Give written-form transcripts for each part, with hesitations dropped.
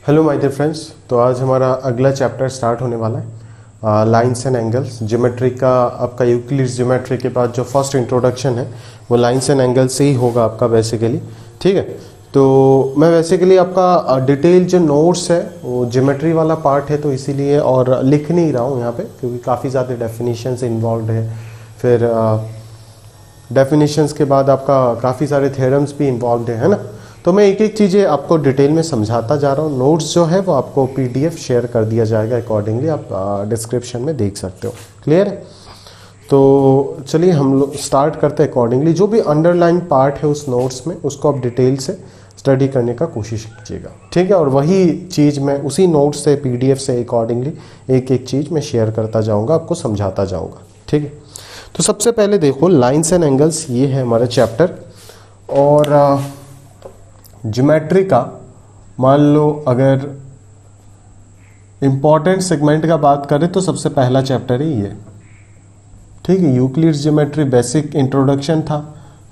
Hello my dear friends. तो आज हमारा अगला चैप्टर स्टार्ट होने वाला है, लाइंस एंड एंगल्स। ज्योमेट्री का आपका यूक्लिड्स ज्योमेट्री के बाद जो फर्स्ट इंट्रोडक्शन है वो लाइंस एंड एंगल्स से ही होगा आपका बेसिकली। ठीक है, तो मैं बेसिकली आपका डिटेल जो नोट्स है वो ज्योमेट्री वाला पार्ट है, तो इसीलिए और लिख नहीं रहा हूँ यहाँ पे क्योंकि काफ़ी ज़्यादा डेफिनेशंस इन्वॉल्व है। फिर डेफिनेशंस के बाद आपका काफ़ी सारे थ्योरम्स भी इन्वॉल्व है ना। तो मैं एक एक चीज़ें आपको डिटेल में समझाता जा रहा हूँ। नोट्स जो है वो आपको पीडीएफ शेयर कर दिया जाएगा, अकॉर्डिंगली आप डिस्क्रिप्शन में देख सकते हो। क्लियर है? तो चलिए हम लोग स्टार्ट करते हैं अकॉर्डिंगली। जो भी अंडरलाइन पार्ट है उस नोट्स में उसको आप डिटेल से स्टडी करने का कोशिश कीजिएगा। ठीक है, और वही चीज़ मैं उसी नोट से पीडीएफ से अकॉर्डिंगली एक एक चीज़ मैं शेयर करता जाऊँगा, आपको समझाता जाऊँगा। ठीक है, तो सबसे पहले देखो लाइंस एंड एंगल्स, ये है हमारा चैप्टर। और ज्योमेट्री का मान लो अगर इम्पॉर्टेंट सेगमेंट का बात करें तो सबसे पहला चैप्टर है ये। ठीक है, यूक्लिड्स ज्योमेट्री बेसिक इंट्रोडक्शन था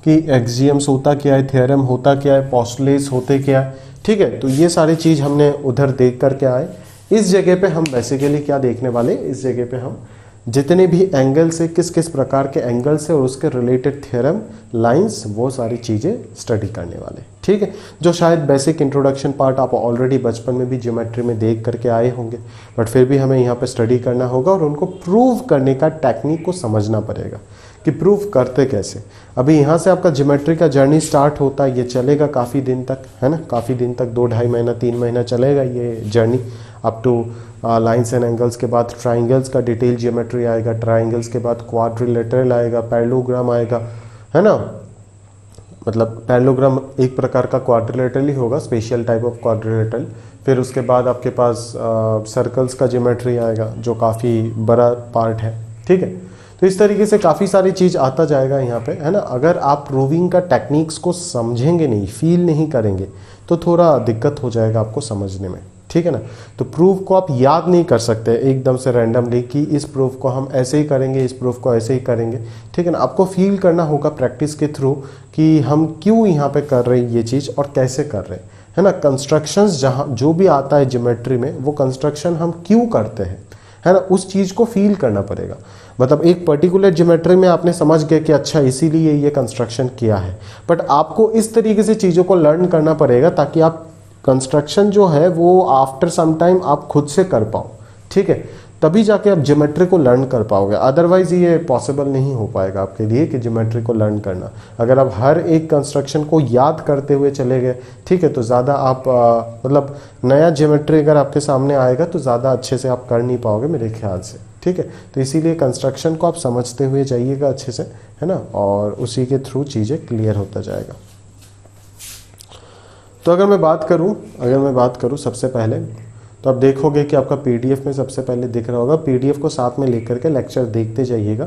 कि एक्सियम्स होता क्या है, थ्योरम होता क्या है, पोस्टुलेट्स होते क्या है। ठीक है, तो ये सारी चीज़ हमने उधर देख करके आए। इस जगह पे हम बेसिकली क्या देखने वाले, इस जगह पे हम जितने भी एंगल्स है, किस किस प्रकार के एंगल्स है और उसके रिलेटेड थ्योरम, लाइंस, वो सारी चीज़ें स्टडी करने वाले। ठीक है, जो शायद बेसिक इंट्रोडक्शन पार्ट आप ऑलरेडी बचपन में भी ज्योमेट्री में देख करके आए होंगे, बट फिर भी हमें यहाँ पे स्टडी करना होगा और उनको प्रूव करने का टेक्निक को समझना पड़ेगा कि प्रूव करते कैसे। अभी यहाँ से आपका ज्योमेट्री का जर्नी स्टार्ट होता है, ये चलेगा काफ़ी दिन तक, है ना, काफ़ी दिन तक, 2-2.5 महीना 3 महीना चलेगा ये journey up two lines and angles के बाद ट्राइंगल्स का डिटेल ज्योमेट्री आएगा, ट्राइंगल्स के बाद क्वाड्रिलेटरल आएगा, पैरेललोग्राम आएगा, है ना। मतलब पैरेललोग्राम एक प्रकार का क्वाड्रिलेटरल ही होगा, स्पेशल टाइप ऑफ क्वाड्रिलेटरल। फिर उसके बाद आपके पास सर्कल्स का ज्योमेट्री आएगा जो काफ़ी बड़ा पार्ट है। ठीक है, तो इस तरीके से काफ़ी सारी चीज़ आता जाएगा यहाँ पे, है ना। अगर आप प्रूविंग का टेक्निक्स को समझेंगे नहीं, फील नहीं करेंगे तो थोड़ा दिक्कत हो जाएगा आपको समझने में। ठीक है ना, तो प्रूफ को आप याद नहीं कर सकते एकदम से रैंडमली कि इस प्रूफ को हम ऐसे ही करेंगे, इस प्रूफ को ऐसे ही करेंगे। ठीक है ना, आपको फील करना होगा प्रैक्टिस के थ्रू कि हम क्यों यहाँ पे कर रहे हैं ये चीज़ और कैसे कर रहे हैं, है ना। कंस्ट्रक्शंस जहाँ जो भी आता है ज्योमेट्री में, वो कंस्ट्रक्शन हम क्यों करते हैं, है ना, उस चीज़ को फील करना पड़ेगा। मतलब एक पर्टिकुलर ज्योमेट्री में आपने समझ गया कि अच्छा इसीलिए ये कंस्ट्रक्शन किया है, बट आपको इस तरीके से चीज़ों को लर्न करना पड़ेगा ताकि आप कंस्ट्रक्शन जो है वो आफ्टर सम टाइम आप खुद से कर पाओ। ठीक है, तभी जाके आप ज्योमेट्री को लर्न कर पाओगे, अदरवाइज ये पॉसिबल नहीं हो पाएगा आपके लिए कि ज्योमेट्री को लर्न करना। अगर आप हर एक कंस्ट्रक्शन को याद करते हुए चले गए, ठीक है, तो ज़्यादा आप मतलब नया ज्योमेट्री अगर आपके सामने आएगा तो ज़्यादा अच्छे से आप कर नहीं पाओगे मेरे ख्याल से। ठीक है, तो इसीलिए कंस्ट्रक्शन को आप समझते हुए जाइएगा अच्छे से, है ना, और उसी के थ्रू चीज़ें क्लियर होता जाएगा। तो अगर मैं बात करूं सबसे पहले, तो आप देखोगे कि आपका पीडीएफ में सबसे पहले दिख रहा होगा। पीडीएफ को साथ में लेकर के लेक्चर देखते जाइएगा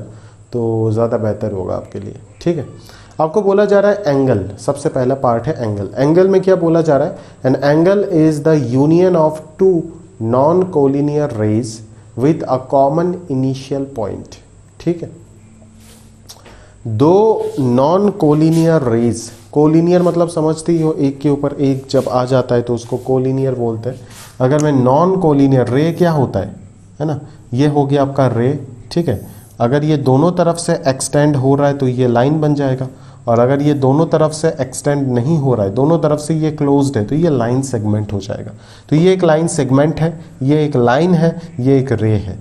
तो ज़्यादा बेहतर होगा आपके लिए। ठीक है, आपको बोला जा रहा है एंगल, सबसे पहला पार्ट है एंगल। एंगल में क्या बोला जा रहा है, an angle is the union of two non collinear rays with a common initial point. ठीक है, दो नॉन कोलिनियर रेज, कोलिनियर मतलब समझते ही हो, एक के ऊपर एक जब आ जाता है तो उसको कोलिनियर बोलते हैं। अगर मैं नॉन कोलिनियर, रे क्या होता है ना, ये हो गया आपका रे। ठीक है, अगर ये दोनों तरफ से एक्सटेंड हो रहा है तो ये लाइन बन जाएगा, और अगर ये दोनों तरफ से एक्सटेंड नहीं हो रहा है, दोनों तरफ से ये क्लोज्ड है, तो ये लाइन सेगमेंट हो जाएगा। तो ये एक लाइन सेगमेंट है, ये एक लाइन है, ये एक रे है।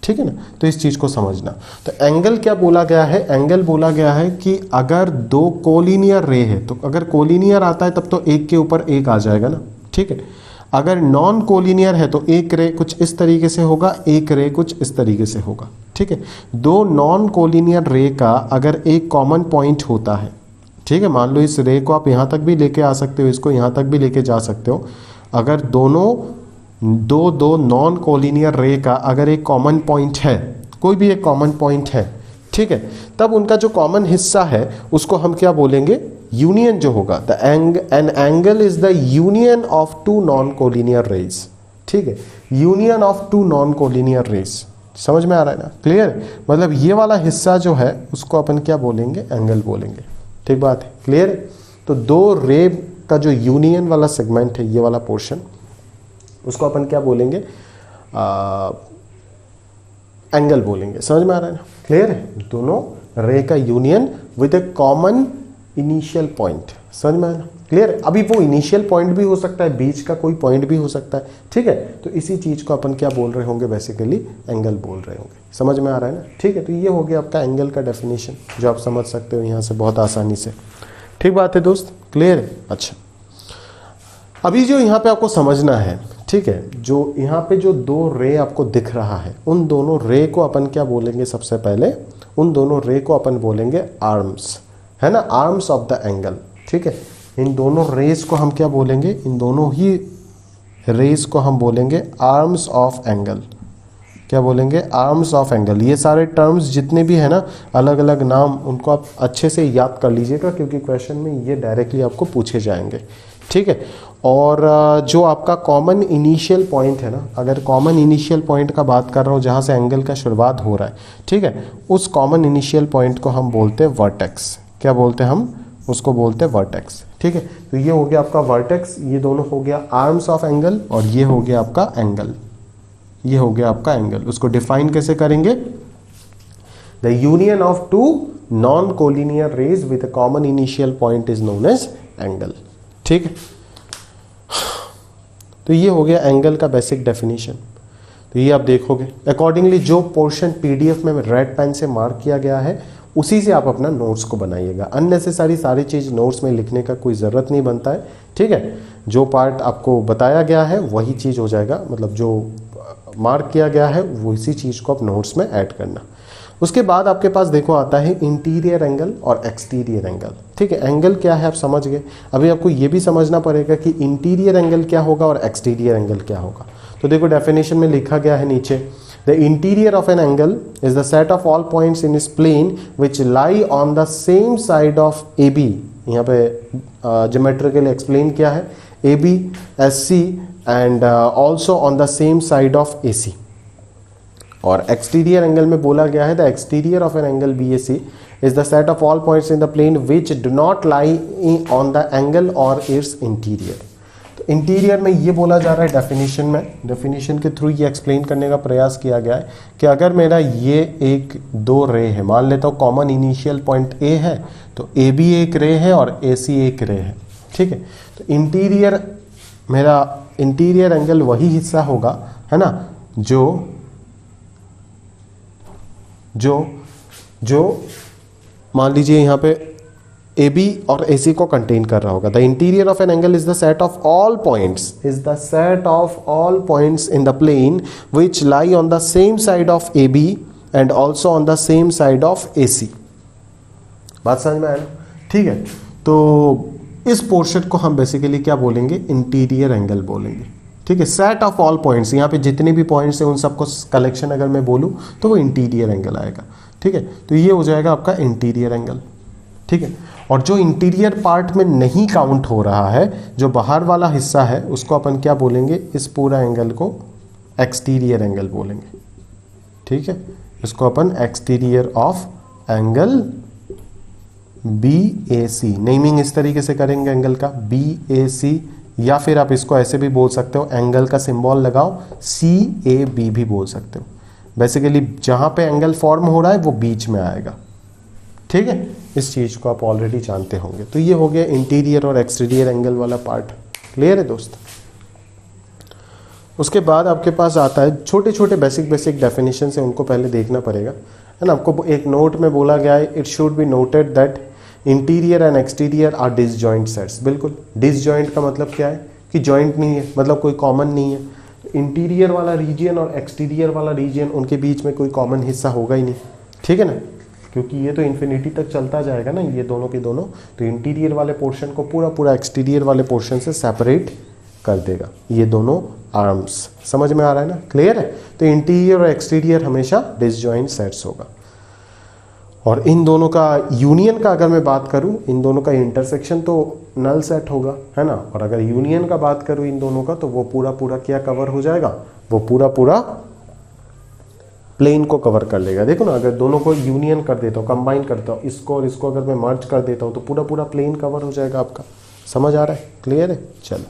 ठीक है ना, तो इस चीज़ को समझना। तो एंगल क्या बोला गया है, एंगल बोला गया है कि अगर दो कोलिनियर रे है, तो अगर कोलिनियर आता है तब तो एक के ऊपर एक आ जाएगा ना। ठीक है, अगर नॉन कोलिनियर है तो एक रे कुछ इस तरीके से होगा, एक रे कुछ इस तरीके से होगा। ठीक है, दो नॉन कोलिनियर रे का अगर एक कॉमन पॉइंट होता है, ठीक है, मान लो इस रे को आप यहाँ तक भी लेके आ सकते हो, इसको यहाँ तक भी लेके जा सकते हो। अगर दोनों दो नॉन कोलिनियर रे का अगर एक कॉमन पॉइंट है, कोई भी एक कॉमन पॉइंट है, ठीक है, तब उनका जो कॉमन हिस्सा है उसको हम क्या बोलेंगे, यूनियन जो होगा। An angle is the union of two non collinear rays. ठीक है, union of two non collinear rays, समझ में आ रहा है ना, क्लियर। मतलब ये वाला हिस्सा जो है उसको अपन क्या बोलेंगे, एंगल बोलेंगे। ठीक बात है, क्लियर। तो दो रे का जो यूनियन वाला सेगमेंट है, ये वाला पोर्शन, उसको अपन क्या बोलेंगे, एंगल बोलेंगे। समझ में आ रहा है ना, क्लियर है। दोनों रे का union with A common initial point, समझ में आया ना, क्लियर है। अभी वो इनिशियल पॉइंट भी हो सकता है, बीच का कोई पॉइंट भी हो सकता है, ठीक है। तो इसी चीज को अपन क्या बोल रहे होंगे, बेसिकली एंगल बोल रहे होंगे। समझ में आ रहा है ना, ठीक है। तो ये हो गया आपका एंगल का डेफिनेशन, जो आप समझ सकते हो यहाँ से बहुत आसानी से। ठीक बात है दोस्त, क्लियर है। अच्छा, अभी जो यहाँ पे आपको समझना है, ठीक है, जो यहाँ पे जो दो रे आपको दिख रहा है, उन दोनों रे को अपन क्या बोलेंगे, सबसे पहले उन दोनों रे को अपन बोलेंगे आर्म्स, है ना, आर्म्स ऑफ द एंगल। ठीक है, इन दोनों रेस को हम क्या बोलेंगे, इन दोनों ही रेस को हम बोलेंगे आर्म्स ऑफ एंगल। क्या बोलेंगे, आर्म्स ऑफ एंगल। ये सारे टर्म्स जितने भी है ना, अलग अलग नाम, उनको आप अच्छे से याद कर लीजिएगा, क्योंकि क्वेश्चन में ये डायरेक्टली आपको पूछे जाएंगे। ठीक है, और जो आपका कॉमन इनिशियल पॉइंट है ना, अगर कॉमन इनिशियल पॉइंट का बात कर रहा हूँ जहाँ से एंगल का शुरुआत हो रहा है, ठीक है, उस कॉमन इनिशियल पॉइंट को हम बोलते हैं वर्टेक्स। क्या बोलते हैं हम उसको, बोलते हैं वर्टेक्स। ठीक है, तो ये हो गया आपका वर्टेक्स, ये दोनों हो गया आर्म्स ऑफ एंगल, और ये हो गया आपका एंगल, ये हो गया आपका एंगल। उसको डिफाइन कैसे करेंगे, the union of two non collinear rays with a common initial point is known as angle. ठीक है, तो ये हो गया एंगल का बेसिक डेफिनेशन। तो ये आप देखोगे अकॉर्डिंगली जो पोर्शन पीडीएफ में रेड पेन से मार्क किया गया है, उसी से आप अपना नोट्स को बनाइएगा। अननेसेसरी सारी चीज़ नोट्स में लिखने का कोई ज़रूरत नहीं बनता है। ठीक है, जो पार्ट आपको बताया गया है वही चीज़ हो जाएगा, मतलब जो मार्क किया गया है वही चीज़ को आप नोट्स में ऐड करना। उसके बाद आपके पास देखो आता है इंटीरियर एंगल और एक्सटीरियर एंगल। ठीक है, एंगल क्या है आप समझ गए, अभी आपको ये भी समझना पड़ेगा कि इंटीरियर एंगल क्या होगा और एक्सटीरियर एंगल क्या होगा। तो देखो डेफिनेशन में लिखा गया है नीचे, the interior of an angle is the set of all points in this plane which lie on the same side of A B. यहाँ पे ज्योमेट्रिकली एक्सप्लेन किया है, A B as C and also on the same side of A C. और exterior angle में बोला गया है, the exterior of an angle B A C is the set of all points in the plane which do not lie on the angle और it's interior. तो interior में ये बोला जा रहा है डेफिनेशन में, डेफिनेशन के थ्रू ये एक्सप्लेन करने का प्रयास किया गया है कि अगर मेरा ये एक दो रे है, मान लेता हूँ कॉमन इनिशियल पॉइंट ए है, तो ए बी एक रे है और ए सी एक रे है। ठीक है, तो इंटीरियर मेरा इंटीरियर एंगल वही हिस्सा होगा, है ना, जो मान लीजिए यहाँ पे ए बी और ए सी को कंटेन कर रहा होगा। The interior of an angle is the set of all points, is the set of all points in the plane which lie on the same side of A B and also on the same side of A C. बात समझ में आया ना, ठीक है। तो इस portion को हम बेसिकली क्या बोलेंगे, इंटीरियर एंगल बोलेंगे। ठीक है, सेट ऑफ ऑल पॉइंट्स, यहाँ पे जितने भी पॉइंट्स हैं उन सबको कलेक्शन अगर मैं बोलूँ तो वो इंटीरियर एंगल आएगा। ठीक है, तो ये हो जाएगा आपका इंटीरियर एंगल। ठीक है, और जो इंटीरियर पार्ट में नहीं काउंट हो रहा है, जो बाहर वाला हिस्सा है, उसको अपन क्या बोलेंगे, इस पूरा एंगल को एक्सटीरियर एंगल बोलेंगे। ठीक है, इसको अपन exterior of angle B A C, naming इस तरीके से करेंगे एंगल का, बी ए सी, या फिर आप इसको ऐसे भी बोल सकते हो, एंगल का सिंबल लगाओ, सी ए बी भी बोल सकते हो। बेसिकली जहां पे एंगल फॉर्म हो रहा है वो बीच में आएगा। ठीक है, इस चीज को आप ऑलरेडी जानते होंगे। तो ये हो गया इंटीरियर और एक्सटीरियर एंगल वाला पार्ट। क्लियर है दोस्त। उसके बाद आपके पास आता है छोटे छोटे बेसिक डेफिनेशन है, उनको पहले देखना पड़ेगा, है ना। आपको एक नोट में बोला गया है, it should be noted that interior and exterior are disjoint sets. बिल्कुल, डिसजॉइंट का मतलब क्या है कि जॉइंट नहीं है, मतलब कोई कॉमन नहीं है। इंटीरियर वाला रीजन और एक्सटीरियर वाला रीजन, उनके बीच में कोई कॉमन हिस्सा होगा ही नहीं। ठीक है ना, क्योंकि ये तो इन्फिनिटी तक चलता जाएगा ना, ये दोनों के दोनों। तो इंटीरियर वाले पोर्शन को पूरा एक्सटीरियर वाले पोर्शन से सेपरेट कर देगा ये दोनों आर्म्स। समझ में आ रहा है ना, क्लियर है। तो इंटीरियर और एक्सटीरियर हमेशा डिसजॉइंट सेट्स होगा। और इन दोनों का यूनियन का अगर मैं बात करूं, इन दोनों का इंटरसेक्शन तो नल सेट होगा, है ना। और अगर यूनियन का बात करूं इन दोनों का, तो वो पूरा क्या कवर हो जाएगा, वो पूरा प्लेन को कवर कर लेगा। देखो ना, अगर दोनों को यूनियन कर देता हूँ, कंबाइन करता हूँ, इसको और इसको अगर मैं मर्ज कर देता हूँ, तो पूरा प्लेन कवर हो जाएगा आपका। समझ आ रहा है, क्लियर है। चलो,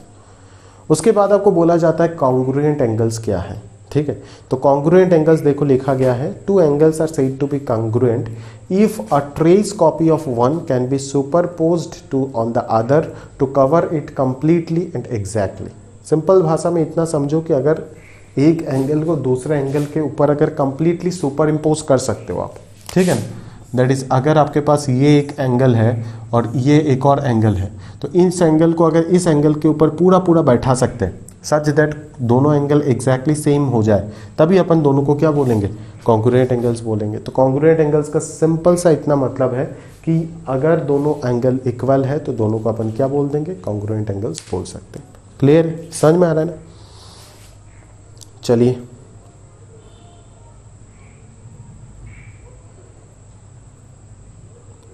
उसके बाद आपको बोला जाता है कॉन्ग्रुएंट एंगल्स क्या है, ठीक है। तो कॉन्ग्रुएंट एंगल्स देखो लिखा गया है, two angles are said to be congruent if a trace copy of one can be superposed to on the other to cover it completely and exactly. Simple भाषा में इतना समझो कि अगर एक एंगल को दूसरे एंगल के ऊपर अगर कंप्लीटली सुपर इम्पोज कर सकते हो आप, ठीक है ना, दैट इज अगर आपके पास ये एक एंगल है और ये एक और एंगल है, तो इस एंगल को अगर इस एंगल के ऊपर पूरा पूरा बैठा सकते हैं सच दैट दोनों एंगल एग्जैक्टली सेम हो जाए, तभी अपन दोनों को क्या बोलेंगे, कॉन्ग्रुएंट एंगल्स बोलेंगे। तो कॉन्ग्रुएंट एंगल्स का सिंपल सा इतना मतलब है कि अगर दोनों एंगल इक्वल है तो दोनों को अपन क्या बोल देंगे, कॉन्ग्रुएंट एंगल्स बोल सकते हैं। क्लियर है, समझ में आ रहा है ना। चलिए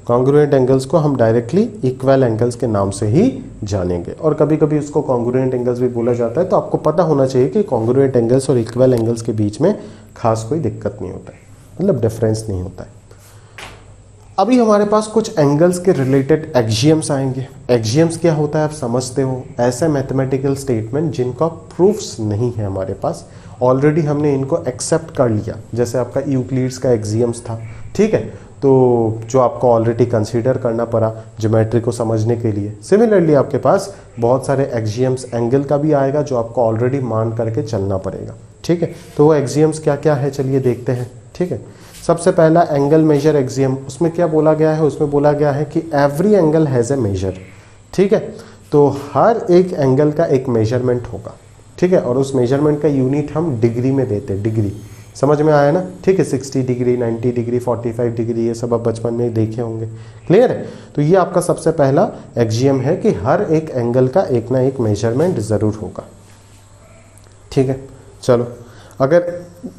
कॉन्ग्रुएंट एंगल्स को हम डायरेक्टली इक्वल एंगल्स के नाम से ही जानेंगे, और कभी कभी उसको कॉन्ग्रुएंट एंगल्स भी बोला जाता है। तो आपको पता होना चाहिए कि कॉन्ग्रुएंट एंगल्स और इक्वल एंगल्स के बीच में खास कोई दिक्कत नहीं होता है, मतलब डिफरेंस नहीं होता है। अभी हमारे पास कुछ एंगल्स के रिलेटेड एक्सियम्स आएंगे। एक्सियम्स क्या होता है आप समझते हो, ऐसे मैथमेटिकल स्टेटमेंट जिनका प्रूफ्स नहीं है हमारे पास, ऑलरेडी हमने इनको एक्सेप्ट कर लिया, जैसे आपका यूक्लिड्स का एक्सियम्स था, ठीक है, तो जो आपको ऑलरेडी कंसीडर करना पड़ा ज्योमेट्री को समझने के लिए। सिमिलरली आपके पास बहुत सारे एक्सियम्स एंगल का भी आएगा जो आपको ऑलरेडी मान करके चलना पड़ेगा, ठीक है। तो वो एक्सियम्स क्या क्या है चलिए देखते हैं, ठीक है। सबसे पहला एंगल मेजर एक्सियम, उसमें क्या बोला गया है, उसमें बोला गया है कि every angle has a measure, ठीक है। तो हर एक एंगल का एक मेजरमेंट होगा, ठीक है, और उस मेजरमेंट का यूनिट हम डिग्री में देते हैं, डिग्री, समझ में आया ना, ठीक है। 60 डिग्री, 90 डिग्री, 45 डिग्री, ये सब आप बचपन में देखे होंगे, क्लियर है। तो ये आपका सबसे पहला एक्सियम है कि हर एक एंगल का एक ना एक मेजरमेंट ज़रूर होगा, ठीक है। चलो अगर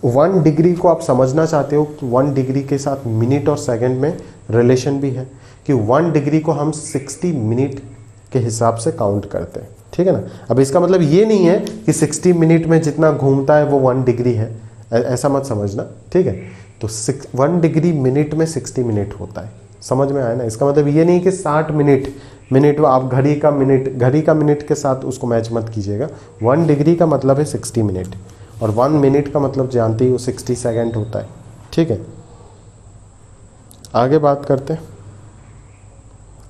1 डिग्री को आप समझना चाहते हो, 1 डिग्री के साथ मिनट और सेकंड में रिलेशन भी है कि 1 डिग्री को हम 60 मिनट के हिसाब से काउंट करते हैं, ठीक है ना। अब इसका मतलब ये नहीं है कि 60 मिनट में जितना घूमता है वो 1 डिग्री है, ऐसा मत समझना, ठीक है। तो 1 डिग्री मिनट में 60 मिनट होता है, समझ में आया ना। इसका मतलब ये नहीं कि 60 मिनट आप घड़ी का मिनट के साथ उसको मैच मत कीजिएगा। 1 डिग्री का मतलब है 60 मिनट, और 1 मिनट का मतलब जानते ही वो 60 सेकेंड होता है, ठीक है। आगे बात करते हैं।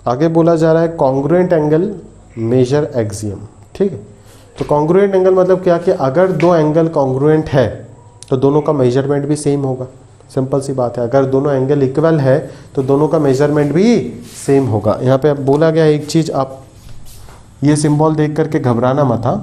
आगे बोला जा रहा है कॉन्ग्रुएंट एंगल मेजर एक्सियम, ठीक है। तो कॉन्ग्रुएंट एंगल मतलब क्या कि अगर दो एंगल कॉन्ग्रुएंट है तो दोनों का मेजरमेंट भी सेम होगा, सिंपल सी बात है। अगर दोनों एंगल इक्वल है तो दोनों का मेजरमेंट भी सेम होगा। यहाँ पे अब बोला गया एक चीज़, आप ये सिंबल देख करके घबराना मत था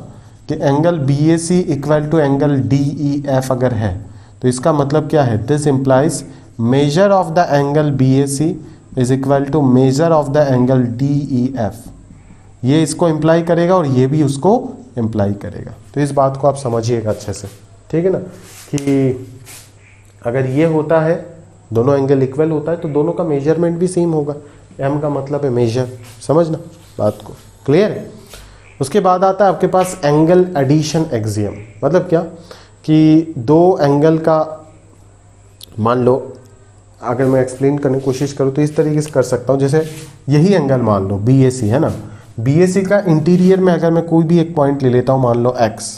कि angle BAC equal to angle DEF अगर है तो इसका मतलब क्या है, this implies measure of the angle BAC is equal to measure of the angle DEF। ये इसको इम्प्लाई करेगा और ये भी उसको इम्प्लाई करेगा। तो इस बात को आप समझिएगा अच्छे से, ठीक है ना, कि अगर ये होता है, दोनों एंगल इक्वल होता है तो दोनों का मेजरमेंट भी सेम होगा। M का मतलब है मेजर, समझना बात को, क्लियर है। उसके बाद आता है आपके पास एंगल एडिशन एक्सियम। मतलब क्या कि दो एंगल का, मान लो अगर मैं एक्सप्लेन करने की कोशिश करूँ तो इस तरीके से कर सकता हूँ, जैसे यही एंगल मान लो BAC है ना, BAC का इंटीरियर में अगर मैं कोई भी एक पॉइंट ले लेता हूँ, मान लो X,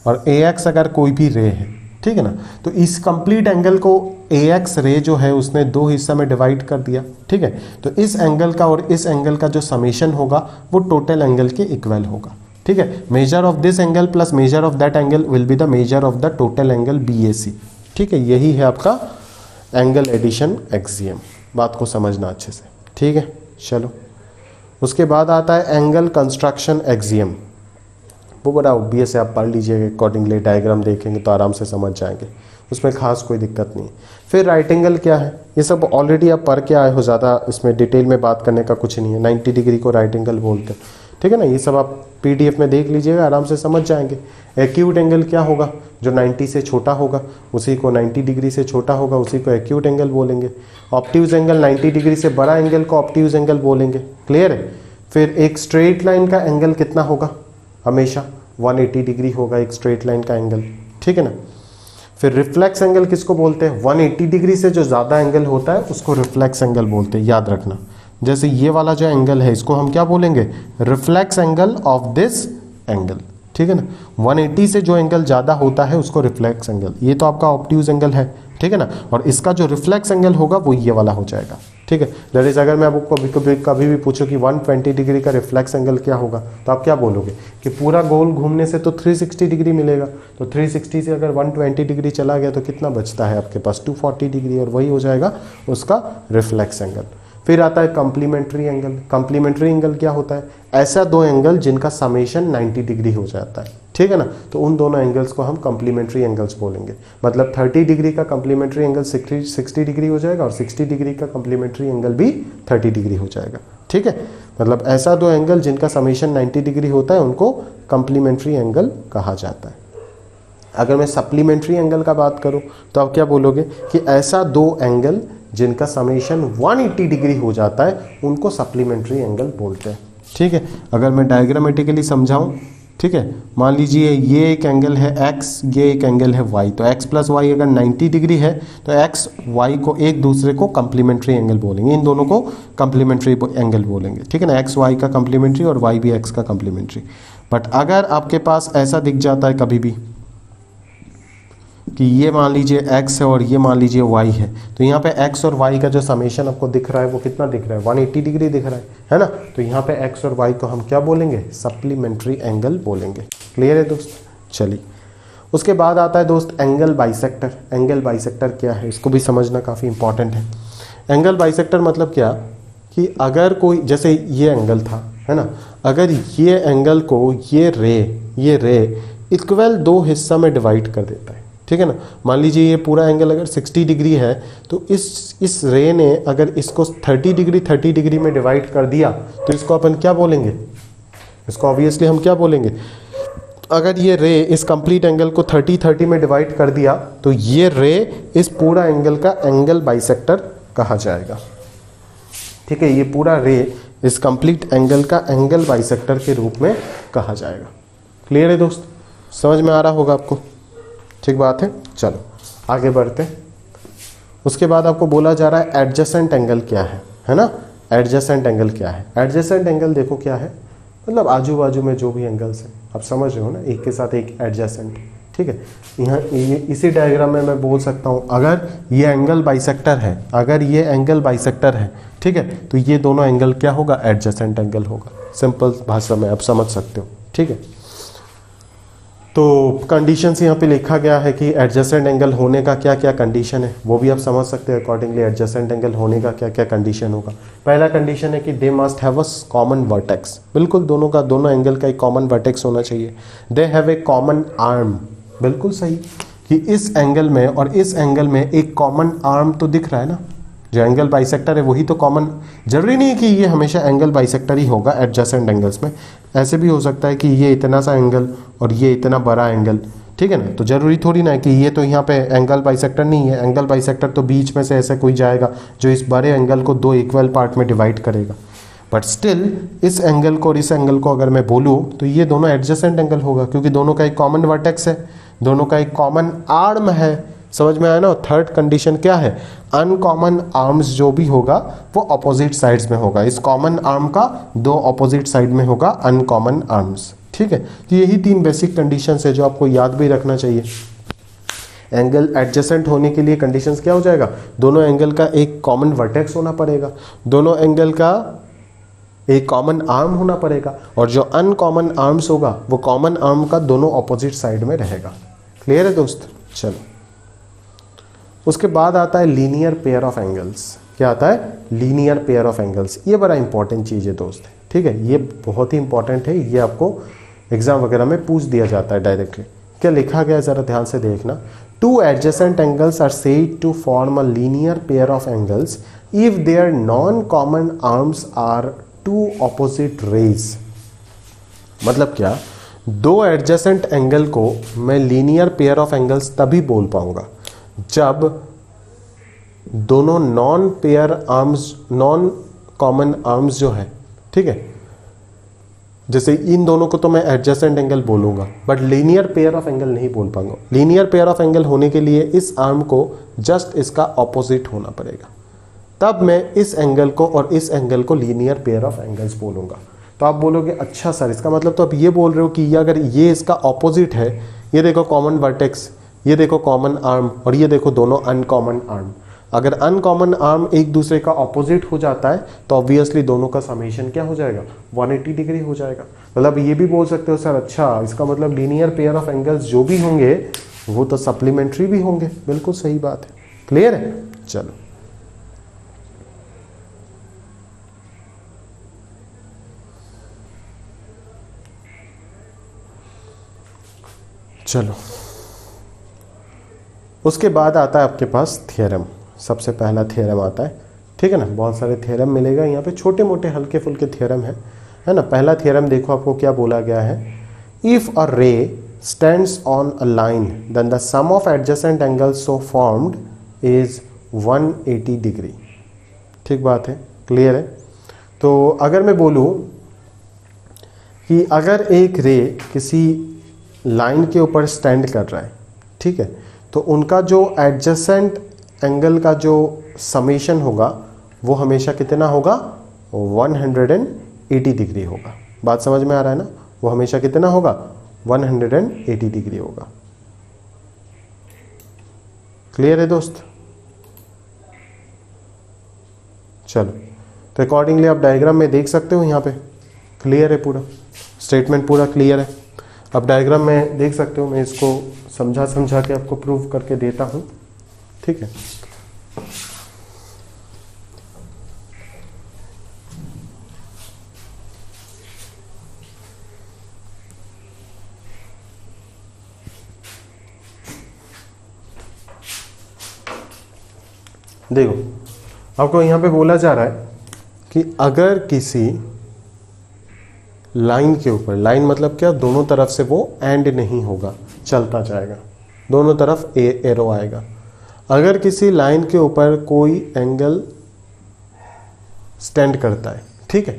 और AX अगर कोई भी रे है, ठीक है ना, तो इस कंप्लीट एंगल को AX रे जो है उसने दो हिस्सा में डिवाइड कर दिया, ठीक है। तो इस एंगल का और इस एंगल का जो समेशन होगा वो टोटल एंगल के इक्वल होगा, ठीक है। Measure of this angle plus measure of that angle will be the major of the total angle BAC, ठीक है। यही है आपका एंगल एडिशन एक्सियम, बात को समझना अच्छे से, ठीक है। चलो उसके बाद आता है एंगल कंस्ट्रक्शन एक्सियम। वो बड़ा ऑब्वियस है, आप पढ़ लीजिएगा, अकॉर्डिंगली डायग्राम देखेंगे तो आराम से समझ जाएंगे, उसमें खास कोई दिक्कत नहीं। फिर राइट एंगल क्या है, ये सब ऑलरेडी आप पढ़ के आए हो, ज़्यादा इसमें डिटेल में बात करने का कुछ नहीं है। 90 डिग्री को राइट एंगल बोलते हैं, ठीक है ना, ये सब आप PDF में देख लीजिएगा, आराम से समझ जाएंगे। एक्यूट एंगल क्या होगा, जो 90 से छोटा होगा उसी को, 90 डिग्री से छोटा होगा उसी को एक्यूट एंगल बोलेंगे। ऑब्ट्यूज एंगल 90 डिग्री से बड़ा एंगल को ऑब्ट्यूज एंगल बोलेंगे, क्लियर है। फिर एक स्ट्रेट लाइन का एंगल कितना होगा, हमेशा 180 डिग्री होगा एक स्ट्रेट लाइन का एंगल, ठीक है ना। फिर रिफ्लेक्स एंगल किसको बोलते हैं, 180 डिग्री से जो ज़्यादा एंगल होता है उसको रिफ्लेक्स एंगल बोलते हैं, याद रखना। जैसे ये वाला जो एंगल है इसको हम क्या बोलेंगे, reflex angle of this angle, ठीक है ना। 180 से जो एंगल ज़्यादा होता है उसको रिफ्लेक्स एंगल, ये तो आपका ऑब्ट्यूज एंगल है, ठीक है ना। और इसका जो रिफ्लेक्स एंगल होगा वो ये वाला हो जाएगा, ठीक है। दैट इज अगर मैं आपको कभी भी पूछूं कि 120 डिग्री का रिफ्लेक्स एंगल क्या होगा, तो आप क्या बोलोगे कि पूरा गोल घूमने से तो 360 डिग्री मिलेगा। तो 360 से अगर 120 डिग्री चला गया तो कितना बचता है आपके पास, 240 डिग्री, और वही हो जाएगा उसका रिफ्लेक्स एंगल। फिर आता है कॉम्प्लीमेंट्री एंगल। कॉम्प्लीमेंट्री एंगल क्या होता है, ऐसा दो एंगल जिनका समेशन 90 डिग्री हो जाता है, ठीक है ना। तो उन दोनों एंगल्स को हम कॉम्प्लीमेंट्री एंगल्स बोलेंगे। मतलब 30 डिग्री का कॉम्प्लीमेंट्री एंगल 60 डिग्री हो जाएगा और 60 डिग्री का कॉम्प्लीमेंट्री एंगल भी 30 डिग्री हो जाएगा, ठीक है। मतलब ऐसा दो एंगल जिनका समेशन 90 डिग्री होता है उनको कॉम्प्लीमेंट्री एंगल कहा जाता है। अगर मैं सप्लीमेंट्री एंगल का बात करूं तो आप क्या बोलोगे कि ऐसा दो एंगल जिनका समेशन 180 डिग्री हो जाता है उनको सप्लीमेंट्री एंगल बोलते हैं, ठीक है। अगर मैं डायग्रामेटिकली समझाऊं, ठीक है, मान लीजिए ये एक एंगल है x, ये एक एंगल है y, तो x प्लस वाई अगर 90 डिग्री है तो x y को एक दूसरे को कम्प्लीमेंट्री एंगल बोलेंगे, इन दोनों को कम्प्लीमेंट्री एंगल बोलेंगे, ठीक है ना। x y का कम्प्लीमेंट्री और y भी x का कम्प्लीमेंट्री। बट अगर आपके पास ऐसा दिख जाता है कभी भी कि ये मान लीजिए x है और ये मान लीजिए y है, तो यहाँ पे x और y का जो समेशन आपको दिख रहा है वो कितना दिख रहा है, 180 डिग्री दिख रहा है ना। तो यहाँ पे x और y को हम क्या बोलेंगे, सप्लीमेंट्री एंगल बोलेंगे। क्लियर है दोस्त। चलिए, उसके बाद आता है दोस्त एंगल बाइसेक्टर। एंगल बाइसेक्टर क्या है, इसको भी समझना काफ़ी इंपॉर्टेंट है। एंगल बाइसेक्टर मतलब क्या कि अगर कोई, जैसे ये एंगल था, है ना, अगर ये एंगल को ये रे इक्वल दो हिस्सा में डिवाइड कर देता है, ठीक है ना। मान लीजिए ये पूरा एंगल अगर 60 डिग्री है तो इस रे ने अगर इसको 30 डिग्री में डिवाइड कर दिया तो इसको अपन क्या बोलेंगे, इसको ऑब्वियसली हम क्या बोलेंगे, अगर ये रे इस कंप्लीट एंगल को 30 में डिवाइड कर दिया तो ये रे इस पूरा एंगल का एंगल बाइसेक्टर कहा जाएगा, ठीक है। ये पूरा रे इस कंप्लीट एंगल का एंगल बाइसेक्टर के रूप में कहा जाएगा। क्लियर है दोस्त, समझ में आ रहा होगा आपको, ठीक बात है। चलो आगे बढ़ते हैं। उसके बाद आपको बोला जा रहा है एडजेसेंट एंगल क्या है ना। एडजेसेंट एंगल क्या है, एडजेसेंट एंगल देखो क्या है, मतलब आजू बाजू में जो भी एंगल्स हैं, आप समझ रहे हो ना, एक के साथ एक एडजेसेंट, ठीक है। यहाँ इसी डायग्राम में मैं बोल सकता हूँ अगर ये एंगल बाइसेक्टर है, अगर ये एंगल बाइसेक्टर है, ठीक है, तो ये दोनों एंगल क्या होगा, एडजेसेंट एंगल होगा। सिंपल भाषा में आप समझ सकते हो, ठीक है। तो कंडीशंस यहाँ पे लिखा गया है कि एडजेसेंट एंगल होने का क्या क्या कंडीशन है, वो भी आप समझ सकते हैं। अकॉर्डिंगली एडजेसेंट एंगल होने का क्या क्या कंडीशन होगा। पहला कंडीशन है कि they must have a common vertex, बिल्कुल दोनों एंगल का एक कॉमन वर्टेक्स होना चाहिए। They have a common arm, बिल्कुल सही कि इस एंगल में और इस एंगल में एक कॉमन आर्म तो दिख रहा है ना, जो एंगल बाइसेक्टर है वही तो कॉमन। जरूरी नहीं है कि ये हमेशा एंगल बाइसेक्टर ही होगा एडजेसेंट एंगल्स में, ऐसे भी हो सकता है कि ये इतना सा एंगल और ये इतना बड़ा एंगल, ठीक है ना। तो जरूरी थोड़ी ना है कि ये तो यहाँ पे एंगल बाइसेक्टर नहीं है, एंगल बाइसेक्टर तो बीच में से ऐसे कोई जाएगा जो इस बड़े एंगल को दो इक्वल पार्ट में डिवाइड करेगा। बट स्टिल इस एंगल को और इस एंगल को अगर मैं बोलूँ तो ये दोनों एडजेसेंट एंगल होगा, क्योंकि दोनों का एक कॉमन वर्टेक्स है, दोनों का एक कॉमन आर्म है। समझ में आया ना। थर्ड कंडीशन क्या है, अनकॉमन आर्म्स जो भी होगा वो अपोजिट साइड्स में होगा। इस कॉमन आर्म का दो अपोजिट साइड में होगा अनकॉमन आर्म्स, ठीक है। तो यही तीन बेसिक कंडीशंस है जो आपको याद भी रखना चाहिए। एंगल एडजेसेंट होने के लिए कंडीशंस क्या हो जाएगा, दोनों एंगल का एक कॉमन वर्टेक्स होना पड़ेगा, दोनों एंगल का एक कॉमन आर्म होना पड़ेगा, और जो अनकॉमन आर्म्स होगा वो कॉमन आर्म का दोनों अपोजिट साइड में रहेगा। क्लियर है दोस्त। चलो उसके बाद आता है लीनियर पेयर ऑफ एंगल्स। क्या आता है, लीनियर पेयर ऑफ एंगल्स। ये बड़ा इंपॉर्टेंट चीज़ है दोस्त, ठीक है, ये बहुत ही इंपॉर्टेंट है, ये आपको एग्जाम वगैरह में पूछ दिया जाता है डायरेक्टली। क्या लिखा गया है ज़रा ध्यान से देखना। Two adjacent angles are said to form a linear pair of angles if their non common arms are two opposite rays. मतलब क्या, दो एडजेसेंट एंगल को मैं लीनियर पेयर ऑफ एंगल्स तभी बोल पाऊंगा जब दोनों non pair arms, non common arms जो है, ठीक है, जैसे इन दोनों को तो मैं एडजेसेंट एंगल बोलूंगा but linear pair of angle नहीं बोल पाऊंगा। लीनियर पेयर ऑफ एंगल होने के लिए इस आर्म को जस्ट इसका ऑपोजिट होना पड़ेगा, तब मैं इस एंगल को और इस एंगल को लीनियर पेयर ऑफ एंगल्स बोलूंगा। तो तो आप बोलोगे अच्छा सर इसका मतलब तो आप ये बोल रहे हो कि ये अगर ये इसका ऑपोजिट है, ये देखो कॉमन वर्टेक्स, ये देखो कॉमन आर्म और ये देखो दोनों अनकॉमन आर्म, अगर अनकॉमन आर्म एक दूसरे का ऑपोजिट हो जाता है तो ऑब्वियसली दोनों का समेशन क्या हो जाएगा, 180 डिग्री हो जाएगा। मतलब ये भी बोल सकते हो सर अच्छा इसका मतलब लीनियर पेयर ऑफ एंगल्स जो भी होंगे वो तो सप्लीमेंट्री भी होंगे। बिल्कुल सही बात है, क्लियर है। चलो चलो उसके बाद आता है आपके पास थ्योरम। सबसे पहला थ्योरम आता है, ठीक है ना। बहुत सारे थ्योरम मिलेगा यहाँ पे, छोटे मोटे हल्के फुल्के थ्योरम है ना। पहला थ्योरम देखो आपको क्या बोला गया है, if a ray stands on a line then the sum of adjacent angles so formed is 180 degree. ठीक बात है, क्लियर है। तो अगर मैं बोलूँ कि अगर एक रे किसी लाइन के ऊपर स्टैंड कर रहा है, ठीक है, तो उनका जो एडजेसेंट एंगल का जो समेशन होगा वो हमेशा कितना होगा, 180 डिग्री होगा। बात समझ में आ रहा है ना, वो हमेशा कितना होगा, 180 डिग्री होगा। क्लियर है दोस्त। चलो तो अकॉर्डिंगली आप डायग्राम में देख सकते हो, यहाँ पे क्लियर है, पूरा स्टेटमेंट पूरा क्लियर है। अब डायग्राम में देख सकते हो, मैं इसको समझा के आपको प्रूव करके देता हूँ, ठीक है। देखो आपको यहाँ पे बोला जा रहा है कि अगर किसी लाइन के ऊपर, लाइन मतलब क्या, दोनों तरफ से वो एंड नहीं होगा, चलता जाएगा, दोनों तरफ एरो आएगा। अगर किसी लाइन के ऊपर कोई एंगल स्टैंड करता है, ठीक है,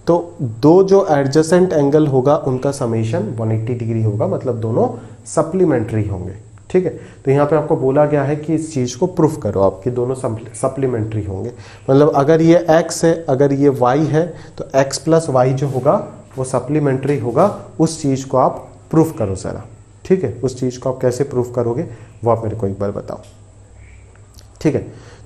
तो दो जो एडजेसेंट एंगल होगा उनका समेशन 180 डिग्री होगा, मतलब दोनों सप्लीमेंट्री होंगे, ठीक है। तो यहाँ पे आपको बोला गया है कि इस चीज़ को प्रूफ करो आपकी दोनों सप्लीमेंट्री होंगे। मतलब अगर ये x है, अगर ये y है, तो x प्लस वाई जो होगा वो सप्लीमेंट्री होगा। उस चीज़ को आप प्रूफ करो ज़रा, ठीक है। उस चीज़ को आप कैसे प्रूफ करोगे वो आप मेरे को एक बार बताओ, ठीक है।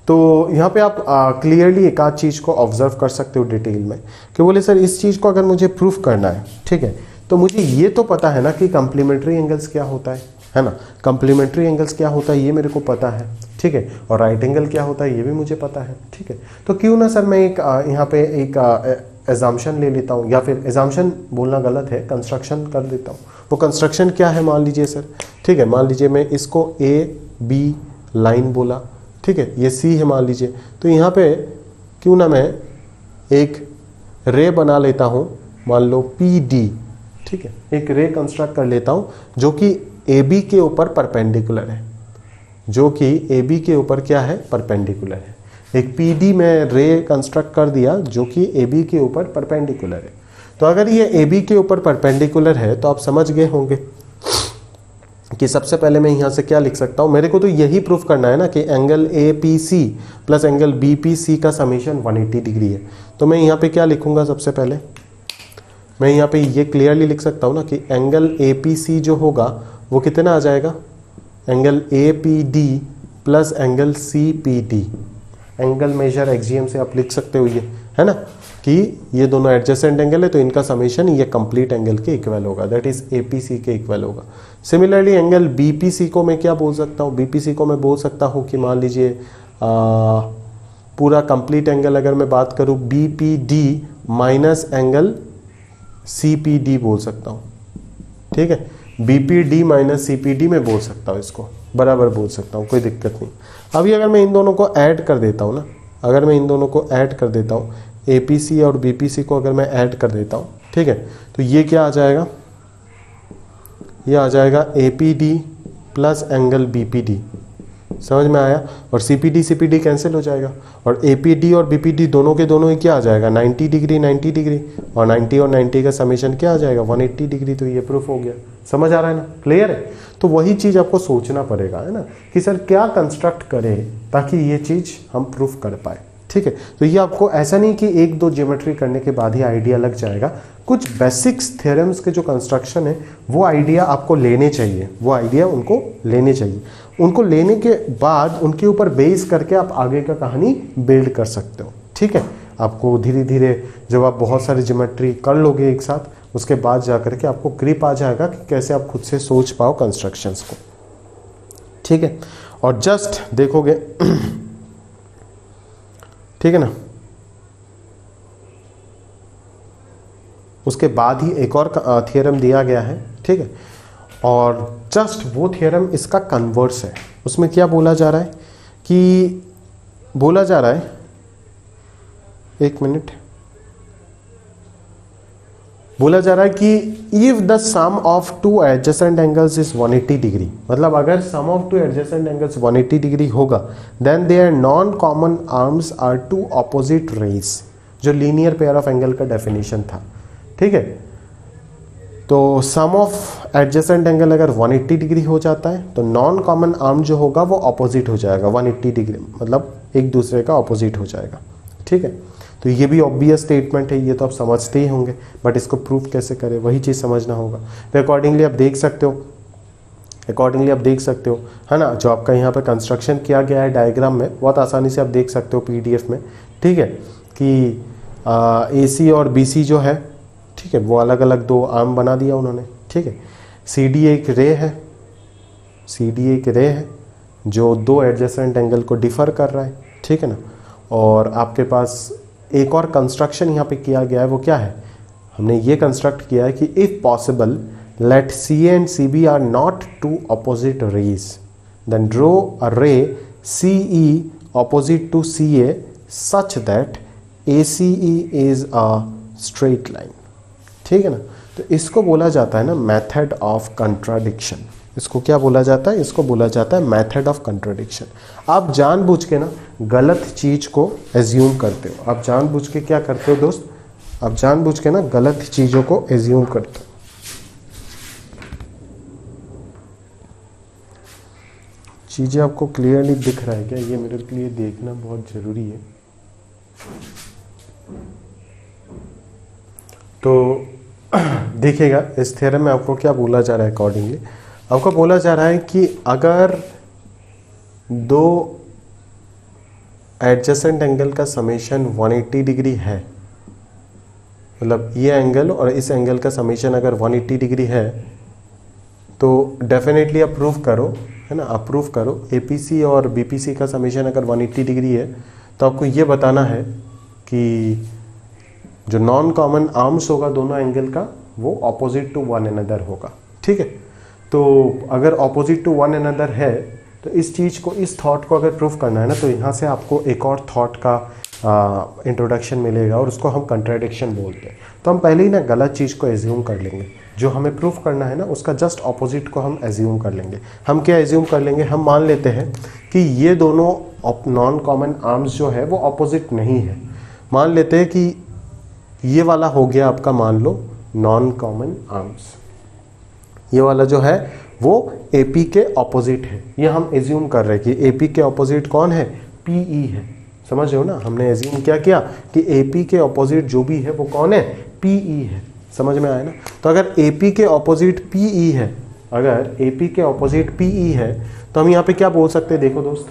तो यहाँ पे आप क्लियरली एक आध चीज़ को ऑब्जर्व कर सकते हो डिटेल में, कि बोले सर इस चीज़ को अगर मुझे प्रूफ करना है, ठीक है, तो मुझे ये तो पता है ना कि कम्प्लीमेंट्री एंगल्स क्या होता है ना। कम्प्लीमेंट्री एंगल्स क्या होता है ये मेरे को पता है, ठीक है, और राइट एंगल क्या होता है ये भी मुझे पता है, ठीक है। तो क्यों ना सर मैं एक यहाँ पे एक एजाम्पशन ले लेता हूँ, या फिर एजाम्पशन बोलना गलत है, कंस्ट्रक्शन कर देता हूँ। वो कंस्ट्रक्शन क्या है, मान लीजिए सर, ठीक है, मान लीजिए मैं इसको ए बी लाइन बोला, ठीक है, ये सी है मान लीजिए। तो यहाँ पे क्यों ना मैं एक रे बना लेता हूँ, मान लो पी डी, ठीक है, एक रे कंस्ट्रक्ट कर लेता हूँ जो कि ए बी के ऊपर परपेंडिकुलर है, जो कि ए बी के ऊपर क्या है, परपेंडिकुलर है। एक पी डी में रे कंस्ट्रक्ट कर दिया जो कि ए बी के ऊपर परपेंडिकुलर है। तो अगर ये ए बी के ऊपर परपेंडिकुलर है तो आप समझ गए होंगे कि सबसे पहले मैं यहाँ से क्या लिख सकता हूँ, मेरे को तो यही प्रूफ करना है ना कि angle A P C plus angle B P C का समेशन 180 डिग्री है। तो मैं यहाँ पे क्या लिखूँगा, सबसे पहले मैं यहाँ पे ये क्लियरली लिख सकता हूँ ना कि एंगल ए पी सी जो होगा वो कितना आ जाएगा, angle A P D plus angle C P D. Angle measure axiom से आप लिख सकते हो ये, है ना, कि ये दोनों एडजेसेंट एंगल है तो इनका समेशन ये कंप्लीट एंगल के इक्वल होगा, that is A P C के इक्वल होगा। Similarly angle B P C को मैं क्या बोल सकता हूँ, बी पी सी को मैं बोल सकता हूँ कि मान लीजिए पूरा कंप्लीट एंगल अगर मैं बात करूँ B P D minus angle C P D बोल सकता हूँ, ठीक है, B P D minus C P D में बोल सकता हूँ, इसको बराबर बोल सकता हूँ, कोई दिक्कत नहीं। अभी अगर मैं इन दोनों को ऐड कर देता हूँ ना, अगर मैं इन दोनों को ऐड कर देता हूँ, ए पी सी और बी पी सी को अगर मैं ऐड कर देता हूँ, ठीक है, तो ये क्या आ जाएगा, ये आ जाएगा A P D plus angle B P D. समझ में आया। और सी पी डी कैंसिल हो जाएगा और ए पी डी और बी पी डी दोनों के दोनों ही क्या आ जाएगा, 90 डिग्री 90 डिग्री, और 90 और 90 का समेशन क्या आ जाएगा, 180 डिग्री। तो ये प्रूफ हो गया। समझ आ रहा है ना, क्लियर है। तो वही चीज़ आपको सोचना पड़ेगा, है ना, कि सर क्या कंस्ट्रक्ट करें ताकि ये चीज़ हम प्रूफ कर पाए। ठीक है। तो ये आपको ऐसा नहीं कि एक दो ज्योमेट्री करने के बाद ही आइडिया लग जाएगा, कुछ बेसिक्स थ्योरम्स के जो कंस्ट्रक्शन है वो आइडिया आपको लेने चाहिए, वो आइडिया उनको लेने चाहिए। उनको लेने के बाद उनके ऊपर बेस करके आप आगे का कहानी बिल्ड कर सकते हो, ठीक है। आपको धीरे धीरे जब आप बहुत सारी ज्योमेट्री कर लोगे एक साथ, उसके बाद जा करके आपको ग्रिप आ जाएगा कि कैसे आप खुद से सोच पाओ कंस्ट्रक्शंस को, ठीक है। और जस्ट देखोगे ठीक है ना, उसके बाद ही एक और थियरम दिया गया है, ठीक है। और जस्ट वो थियरम इसका कन्वर्स है। उसमें क्या बोला जा रहा है कि बोला जा रहा है, एक मिनट, बोला जा रहा है कि if the sum of two adjacent angles is 180 degree, मतलब अगर sum of two adjacent angles 180 degree होगा, then their non common arms are two opposite rays, जो लीनियर पेयर ऑफ एंगल का डेफिनेशन था, ठीक है। तो सम ऑफ एडजेसेंट एंगल अगर 180 डिग्री हो जाता है तो नॉन कॉमन आर्म जो होगा वो ऑपोजिट हो जाएगा 180 डिग्री, मतलब एक दूसरे का ऑपोजिट हो जाएगा, ठीक है। तो ये भी ऑब्वियस स्टेटमेंट है, ये तो आप समझते ही होंगे, बट इसको प्रूफ कैसे करें वही चीज़ समझना होगा। तो अकॉर्डिंगली आप देख सकते हो, है ना, जो आपका यहाँ पे कंस्ट्रक्शन किया गया है डायग्राम में, बहुत आसानी से आप देख सकते हो पीडीएफ में, ठीक है, कि AC और BC जो है, ठीक है, वो अलग अलग दो आर्म बना दिया उन्होंने, ठीक है। CD एक रे है जो दो एडजेसेंट एंगल को डिफर कर रहा है, ठीक है ना। और आपके पास एक और कंस्ट्रक्शन यहाँ पे किया गया है, वो क्या है, हमने ये कंस्ट्रक्ट किया है कि if possible let CA and CB are not two opposite rays, then draw a ray CE opposite to CA such that ACE is a straight line, ठीक है ना। तो इसको बोला जाता है ना मेथड ऑफ कंट्राडिक्शन। इसको क्या बोला जाता है, इसको बोला जाता है मेथड ऑफ कंट्राडिक्शन। आप जानबूझ के ना गलत चीज को एज्यूम करते हो, आप जानबूझ के क्या करते हो दोस्त, आप जानबूझ के ना गलत चीजों को एज्यूम करते हो। चीजें आपको क्लियरली दिख रहा है क्या, ये मेरे लिए देखना बहुत जरूरी है। तो देखिएगा इस थ्योरम में आपको क्या बोला जा रहा है, अकॉर्डिंगली आपको बोला जा रहा है कि अगर दो एडजेसेंट एंगल का समेशन 180 डिग्री है, मतलब ये एंगल और इस एंगल का समेशन अगर 180 डिग्री है, तो डेफिनेटली आप प्रूव करो, है ना, आप प्रूव करो APC और BPC का समेशन अगर 180 डिग्री है, तो आपको ये बताना है कि जो नॉन कॉमन आर्म्स होगा दोनों एंगल का वो ऑपोजिट टू वन अनदर होगा, ठीक है। तो अगर ऑपोजिट टू वन अनदर है तो इस चीज़ को, इस थॉट को अगर प्रूफ करना है ना, तो यहाँ से आपको एक और थॉट का इंट्रोडक्शन मिलेगा और उसको हम कंट्राडिक्शन बोलते हैं। तो हम पहले ही ना गलत चीज़ को एज्यूम कर लेंगे, जो हमें प्रूफ करना है ना उसका जस्ट ऑपोजिट को हम एज्यूम कर लेंगे। हम क्या एज्यूम कर लेंगे, हम मान लेते हैं कि ये दोनों नॉन कॉमन आर्म्स जो है वो ऑपोजिट नहीं है। मान लेते हैं कि ये वाला हो गया आपका, मान लो नॉन कॉमन आर्म्स, ये वाला जो है वो AP के ऑपोजिट है। ये हम एज्यूम कर रहे हैं कि AP के ऑपोजिट कौन है, PE है। समझ रहे हो ना, हमने एज्यूम क्या किया कि AP के ऑपोजिट जो भी है वो कौन है, PE है। समझ में आया ना। तो अगर AP के ऑपोजिट PE है, अगर AP के ऑपोजिट PE है, तो हम यहाँ पे क्या बोल सकते हैं, देखो दोस्त,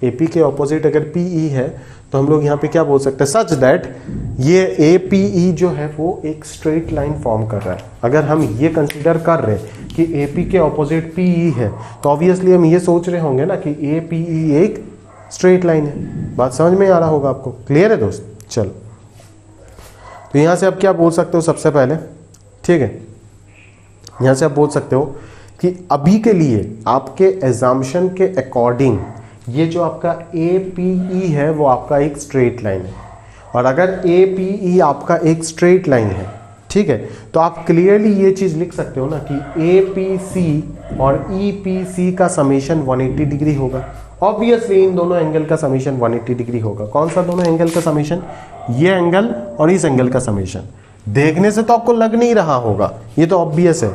AP के ऑपोजिट अगर PE है तो हम लोग यहाँ पे क्या बोल सकते हैं, सच दैट ये APE जो है वो एक स्ट्रेट लाइन फॉर्म कर रहा है। अगर हम ये कंसीडर कर रहे हैं कि AP के ऑपोजिट PE है, तो ऑब्वियसली हम ये सोच रहे होंगे ना कि APE एक स्ट्रेट लाइन है। बात समझ में आ रहा होगा आपको, क्लियर है दोस्त। चलो, तो यहाँ से आप क्या बोल सकते हो, सबसे पहले, ठीक है, यहाँ से आप बोल सकते हो कि अभी के लिए आपके एग्जाम्पशन के अकॉर्डिंग ये जो आपका APE है वो आपका एक स्ट्रेट लाइन है। और अगर APE आपका एक स्ट्रेट लाइन है, ठीक है, तो आप क्लियरली ये चीज लिख सकते हो ना कि APC और EPC का समेशन 180 डिग्री होगा। ऑब्वियसली इन दोनों एंगल का समेशन 180 डिग्री होगा। कौन सा दोनों एंगल का समेशन, ये एंगल और इस एंगल का समेशन। देखने से तो आपको लग नहीं रहा होगा, ये तो ऑब्वियस है,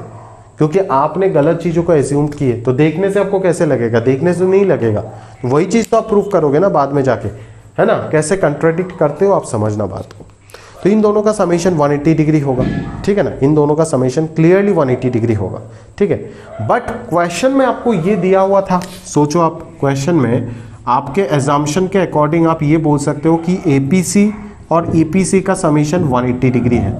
क्योंकि आपने गलत चीजों को एज्यूम किए। तो देखने से आपको कैसे लगेगा, देखने से नहीं लगेगा। वही चीज तो आप प्रूफ करोगे ना बाद में जाके, है ना, कैसे कंट्राडिक्ट करते हो आप समझना बात को। तो इन दोनों का समेशन 180 डिग्री होगा, ठीक है ना, इन दोनों का समेशन क्लियरली 180 डिग्री होगा, ठीक है। बट क्वेश्चन में आपको ये दिया हुआ था, सोचो आप, क्वेश्चन में आपके एजम्पशन के अकॉर्डिंग आप ये बोल सकते हो कि एपीसी और ईपीसी का समेशन 180 डिग्री है।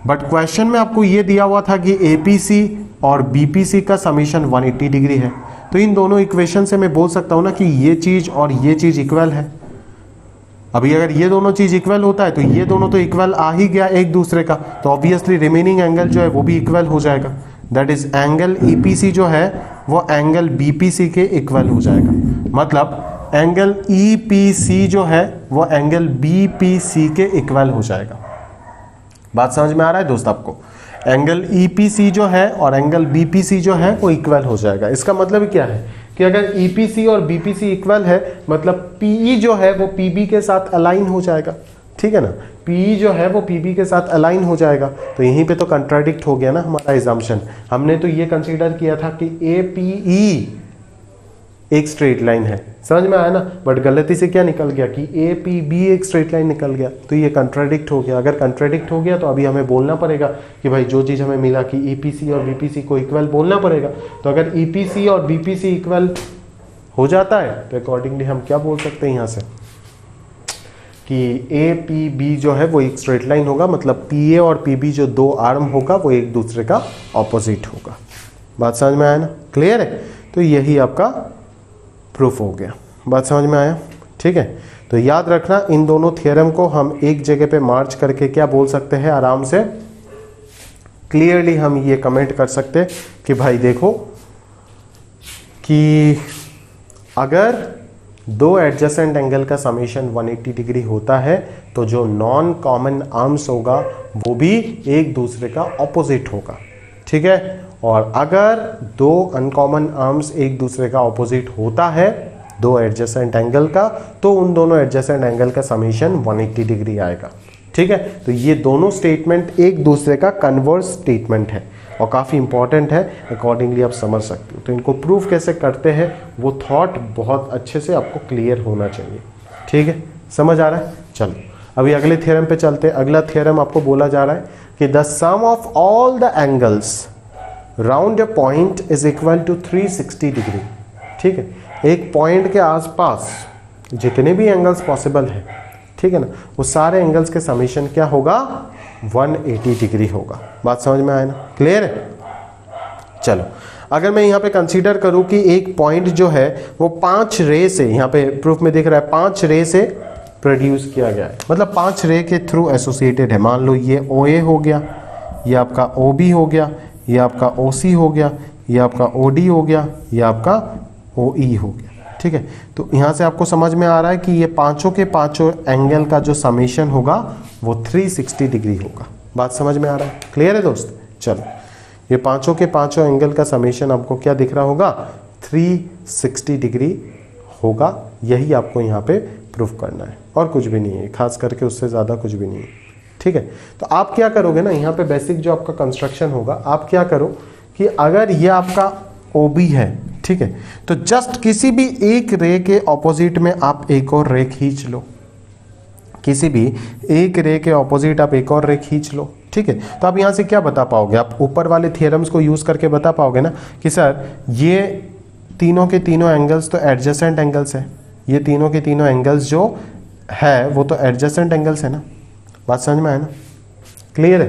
बट क्वेश्चन में आपको ये दिया हुआ था कि एपीसी और बीपीसी का समेशन 180 डिग्री है। तो इन दोनों इक्वेशन से मैं बोल सकता हूं ना कि ये चीज और ये चीज इक्वल है। अभी अगर ये दोनों चीज इक्वल होता है तो ये दोनों तो इक्वल आ ही गया एक दूसरे का, तो ऑब्वियसली रिमेनिंग एंगल जो है वो भी इक्वल हो जाएगा। दैट इज एंगल ईपीसी जो है वो एंगल बीपीसी के इक्वल हो जाएगा। मतलब एंगल ईपीसी जो है वो एंगल बीपीसी के इक्वल हो जाएगा। बात समझ में आ रहा है दोस्त आपको? एंगल ईपीसी जो है और एंगल बीपीसी जो है वो इक्वल हो जाएगा। इसका मतलब क्या है कि अगर ईपीसी और बीपीसी इक्वल है मतलब पीई जो है वो पीबी के साथ अलाइन हो जाएगा, ठीक है ना, पीई जो है वो पीबी के साथ अलाइन हो जाएगा। तो यहीं पे तो कंट्राडिक्ट हो गया ना हमारा एजम्पशन। हमने तो ये कंसीडर किया था कि एपीई एक स्ट्रेट लाइन है, समझ में आया ना, बट गलती से क्या निकल गया कि एपीबी एक स्ट्रेट लाइन निकल गया, तो ये कंट्राडिक्ट हो गया। अगर कंट्राडिक्ट हो गया तो अभी हमें बोलना पड़ेगा कि भाई जो चीज़ हमें मिला कि ईपीसी और बीपीसी को इक्वल बोलना पड़ेगा। तो अगर ईपीसी और बीपीसी इक्वल हो जाता है तो अकॉर्डिंगली हम क्या बोल सकते हैं यहाँ से कि एपीबी जो है वो एक स्ट्रेट लाइन होगा, मतलब पीए और पीबी जो दो आर्म होगा वो एक दूसरे का ऑपोजिट होगा। बात समझ में आया ना, क्लियर है? तो यही आपका प्रूफ हो गया। बात समझ में आया, ठीक है। तो याद रखना इन दोनों थ्योरम को हम एक जगह पे मार्च करके क्या बोल सकते हैं, आराम से क्लियरली हम ये कमेंट कर सकते हैं कि भाई देखो कि अगर दो एडजेसेंट एंगल का समेशन 180 डिग्री होता है तो जो नॉन कॉमन आर्म्स होगा वो भी एक दूसरे का ऑपोजिट होगा, ठीक है। और अगर दो अनकॉमन आर्म्स एक दूसरे का ऑपोजिट होता है दो एडजेसेंट एंगल का, तो उन दोनों एडजेसेंट एंगल का समेशन 180 डिग्री आएगा, ठीक है। तो ये दोनों स्टेटमेंट एक दूसरे का कन्वर्स स्टेटमेंट है और काफ़ी इंपॉर्टेंट है, अकॉर्डिंगली आप समझ सकते हो। तो इनको प्रूफ कैसे करते हैं वो थॉट बहुत अच्छे से आपको क्लियर होना चाहिए, ठीक है, समझ आ रहा है। चलो अभी अगले थ्योरम पे चलते हैं। अगला थ्योरम आपको बोला जा रहा है कि the sum of all the angles round a point is equal to 360 degree, ठीक है। एक पॉइंट के आसपास जितने भी एंगल्स पॉसिबल है, ठीक है ना, वो सारे एंगल्स के समेशन क्या होगा, 180 डिग्री होगा। बात समझ में आया ना, क्लियर है। चलो अगर मैं यहाँ पे कंसीडर करूँ कि एक पॉइंट जो है वो 5 रे से, यहाँ पे प्रूफ में दिख रहा है 5 रे से प्रोड्यूस किया गया है, मतलब 5 रे के थ्रू एसोसिएटेड है। मान लो ये OA हो गया, ये आपका OB हो गया, ये आपका OC हो गया, ये आपका OD हो गया, ये आपका OE हो गया, ठीक है। तो यहाँ से आपको समझ में आ रहा है कि ये पांचों के पांचों एंगल का जो समेशन होगा वो 360 डिग्री होगा। बात समझ में आ रहा है, क्लियर है दोस्त। चलो ये पांचों के पांचों एंगल का समेशन आपको क्या दिख रहा होगा, 360 डिग्री होगा। यही आपको यहाँ पे प्रूफ करना है और कुछ भी नहीं है, खास करके उससे ज़्यादा कुछ भी नहीं है, ठीक है। तो आप क्या करोगे ना, यहाँ पे बेसिक जो आपका कंस्ट्रक्शन होगा, आप क्या करो कि अगर ये आपका OB है, ठीक है, तो जस्ट किसी भी एक रे के ऑपोजिट में आप एक और रे खींच लो, किसी भी एक रे के ऑपोजिट आप एक और रे खींच लो, ठीक है। तो आप यहाँ से क्या बता पाओगे, आप ऊपर वाले थियरम्स को यूज करके बता पाओगे ना कि सर ये तीनों के तीनों एंगल्स तो एडजेसेंट एंगल्स है, ये तीनों के तीनों एंगल्स जो है वो तो एडजेसेंट एंगल्स है ना। बात समझ में आया ना, क्लियर है।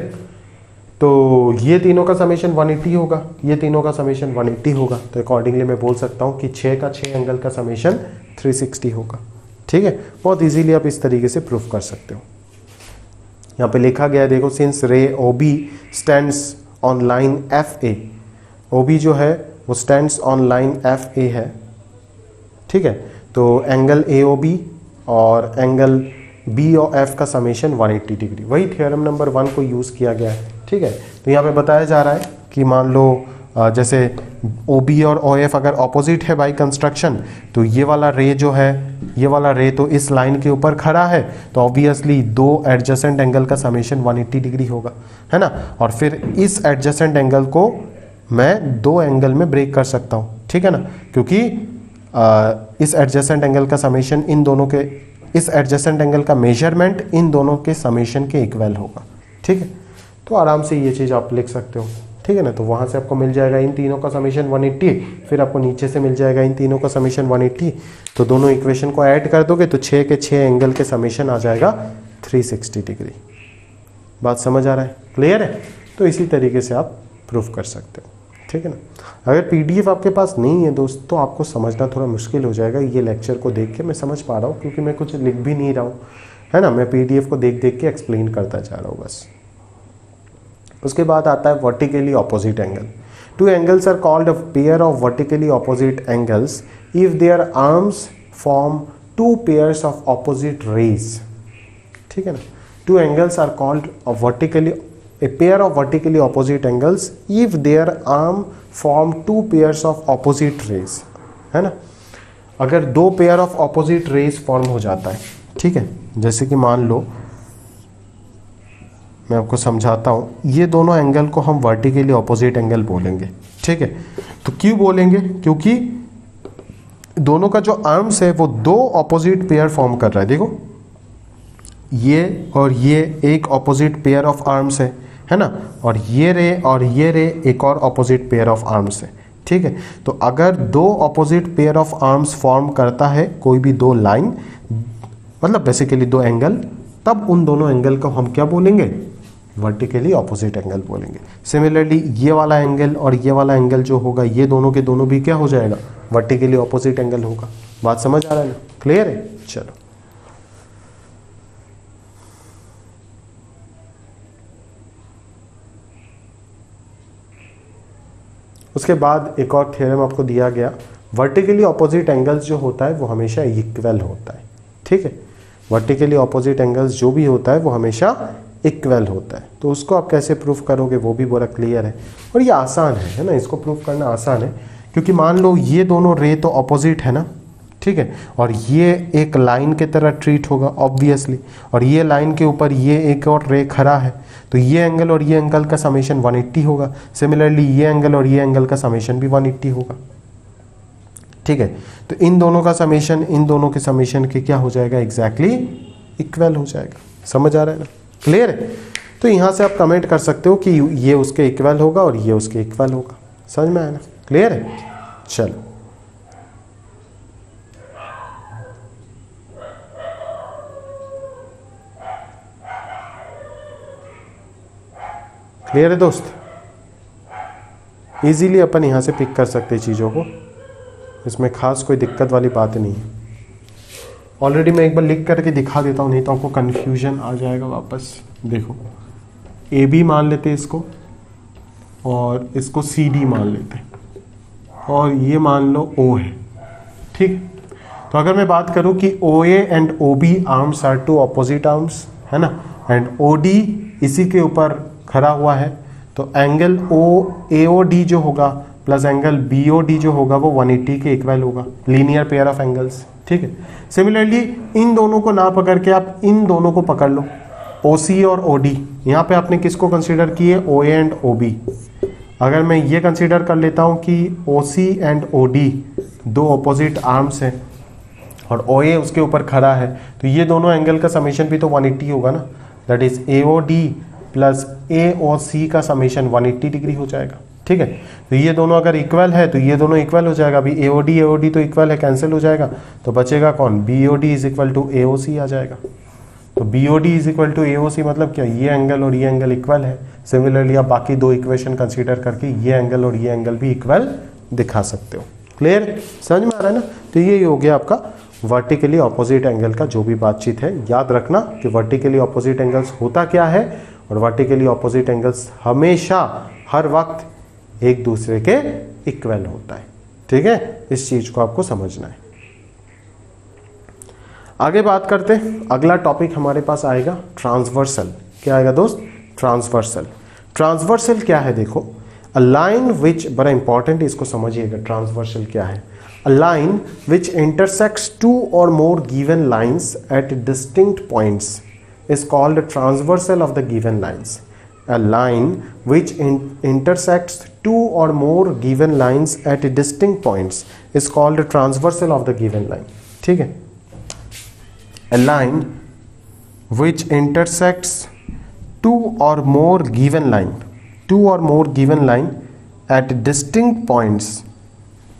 तो ये तीनों का समेशन 180 होगा, ये तीनों का समेशन 180 होगा, तो अकॉर्डिंगली मैं बोल सकता हूँ कि 6 का 6 एंगल का समेशन 360 होगा, ठीक है। बहुत इजीली आप इस तरीके से प्रूफ कर सकते हो। यहाँ पे लिखा गया है, देखो, सिंस रे OB stands on line FA, OB जो है वो स्टैंड्स ऑन लाइन FA है, ठीक है। तो एंगल AOB और एंगल B और F का समेशन 180 डिग्री, वही थ्योरम नंबर 1 को यूज़ किया गया है, ठीक है। तो यहाँ पे बताया जा रहा है कि मान लो जैसे OB और OF अगर ऑपोजिट है बाई कंस्ट्रक्शन, तो ये वाला रे जो है, ये वाला रे तो इस लाइन के ऊपर खड़ा है, तो ऑब्वियसली दो एडजेसेंट एंगल का समेशन 180 डिग्री होगा, है ना। और फिर इस एडजेसेंट एंगल को मैं दो एंगल में ब्रेक कर सकता हूँ, ठीक है ना, क्योंकि इस एडजेसेंट एंगल का समेशन इन दोनों के इस एडजेसेंट एंगल का मेजरमेंट इन दोनों के समेशन के इक्वल होगा। ठीक है, तो आराम से ये चीज़ आप लिख सकते हो। ठीक है ना, तो वहाँ से आपको मिल जाएगा इन तीनों का समेशन 180, फिर आपको नीचे से मिल जाएगा इन तीनों का समेशन 180। तो दोनों इक्वेशन को ऐड कर दोगे तो 6 के 6 एंगल के समेशन आ जाएगा 360 डिग्री। बात समझ आ रहा है, क्लियर है? तो इसी तरीके से आप प्रूफ कर सकते हो। ठीक है ना, अगर पीडीएफ आपके पास नहीं है दोस्त तो आपको समझना थोड़ा मुश्किल हो जाएगा। ये लेक्चर को देख के मैं समझ पा रहा हूँ क्योंकि मैं कुछ लिख भी नहीं रहा हूँ, है ना, मैं पीडीएफ को देख देख के एक्सप्लेन करता जा रहा हूँ बस। उसके बाद आता है vertically opposite angle. Two angles are called a pair of vertically opposite angles if their arms form two pairs of opposite rays. ठीक है ना, two angles are called a pair of vertically opposite angles if their arm form two pairs of opposite rays, है ना। अगर दो pair of opposite rays form हो जाता है, ठीक है, जैसे कि मान लो मैं आपको समझाता हूँ, ये दोनों एंगल को हम वर्टिकली ऑपोजिट एंगल बोलेंगे। ठीक है, तो क्यों बोलेंगे? क्योंकि दोनों का जो आर्म्स है वो दो ऑपोजिट पेयर फॉर्म कर रहा है। देखो ये और ये एक ऑपोजिट पेयर ऑफ आर्म्स है ना, और ये रे एक और ऑपोजिट पेयर ऑफ आर्म्स है। ठीक है, तो अगर दो opposite pair of arms form करता है कोई भी दो लाइन, मतलब बेसिकली दो एंगल, तब उन दोनों एंगल को हम क्या बोलेंगे? वर्टिकली ऑपोजिट एंगल बोलेंगे। सिमिलरली ये वाला एंगल और ये वाला एंगल जो होगा, ये दोनों के दोनों भी क्या हो जाएगा? वर्टिकली ऑपोजिट एंगल होगा। बात समझ आ रहा है ना, क्लियर है? चलो, उसके बाद एक और थ्योरम आपको दिया गया, वर्टिकली ऑपोजिट एंगल्स जो होता है वो हमेशा इक्वल होता है। ठीक है, वर्टिकली ऑपोजिट एंगल्स जो भी होता है वो हमेशा इक्वल होता है। तो उसको आप कैसे प्रूफ करोगे वो भी बड़ा क्लियर है, और ये आसान है ना, इसको प्रूफ करना आसान है। क्योंकि मान लो ये दोनों रे तो ऑपोजिट है ना, ठीक है, और ये एक लाइन की तरह ट्रीट होगा ऑब्वियसली, और ये लाइन के ऊपर ये एक और रे खड़ा है, तो ये एंगल और ये एंगल का समेशन 180 होगा। सिमिलरली ये एंगल और ये एंगल का समेशन भी 180 होगा। ठीक है, तो इन दोनों का समेशन इन दोनों के समेशन के क्या हो जाएगा? एग्जैक्टली इक्वल हो जाएगा। समझ आ रहा है ना, क्लियर है? तो यहाँ से आप कमेंट कर सकते हो कि ये उसके इक्वल होगा और ये उसके इक्वल होगा। समझ में आया ना, क्लियर है? चलो, क्लियर है दोस्त? इजीली अपन यहाँ से पिक कर सकते हैं चीज़ों को, इसमें खास कोई दिक्कत वाली बात नहीं है। ऑलरेडी मैं एक बार लिख करके दिखा देता हूँ, नहीं तो आपको कन्फ्यूजन आ जाएगा वापस। देखो, ए बी मान लेते हैं इसको, और इसको सी डी मान लेते हैं, और ये मान लो ओ है। ठीक, तो अगर मैं बात करूँ कि O A and O B arms are two opposite arms, है ना, एंड ओ डी इसी के ऊपर खड़ा हुआ है, तो एंगल ओ ए ओ डी जो होगा plus angle B O D जो होगा वो 180 के इक्वल होगा, लीनियर पेयर ऑफ एंगल्स। ठीक है, सिमिलरली इन दोनों को ना पकड़ के आप इन दोनों को पकड़ लो, ओ सी और ओ डी। यहाँ पे आपने किसको कंसीडर किए? ओ ए एंड ओ बी। अगर मैं ये कंसीडर कर लेता हूँ कि ओ सी एंड ओ डी दो ऑपोजिट आर्म्स हैं और ओ ए उसके ऊपर खड़ा है, तो ये दोनों एंगल का समेशन भी तो 180 होगा ना, that is A O D plus A O C का समेशन 180 डिग्री हो जाएगा। ठीक है, तो ये दोनों अगर इक्वल है तो ये दोनों इक्वल हो जाएगा। अभी ए ओ डी तो इक्वल है, कैंसिल हो जाएगा, तो बचेगा कौन? B O D is equal to A O C आ जाएगा। तो B O D is equal to A O C मतलब क्या? ये एंगल और ये एंगल इक्वल है। सिमिलरली आप बाकी दो इक्वेशन कंसीडर करके ये एंगल और ये एंगल भी इक्वल दिखा सकते हो। क्लियर, समझ में आ रहा है ना? तो ये हो गया आपका वर्टिकली ऑपोजिट एंगल का जो भी बातचीत है। याद रखना कि वर्टिकली ऑपोजिट एंगल्स होता क्या है, और वर्टिकली ऑपोजिट एंगल्स हमेशा हर वक्त एक दूसरे के इक्वल होता है। ठीक है, इस चीज को आपको समझना है। आगे बात करते हैं, अगला टॉपिक हमारे पास आएगा ट्रांसवर्सल। क्या आएगा दोस्त? ट्रांसवर्सल। ट्रांसवर्सल क्या है? देखो, अ लाइन विच, बड़ा इंपॉर्टेंट है, इसको समझिएगा। ट्रांसवर्सल क्या है? A line which intersects two और more given lines at distinct points is called transversal of the given lines. A line which intersects two or more given lines at distinct points is called transversal of the given line. ठीक है, a line which intersects two or more given line at distinct points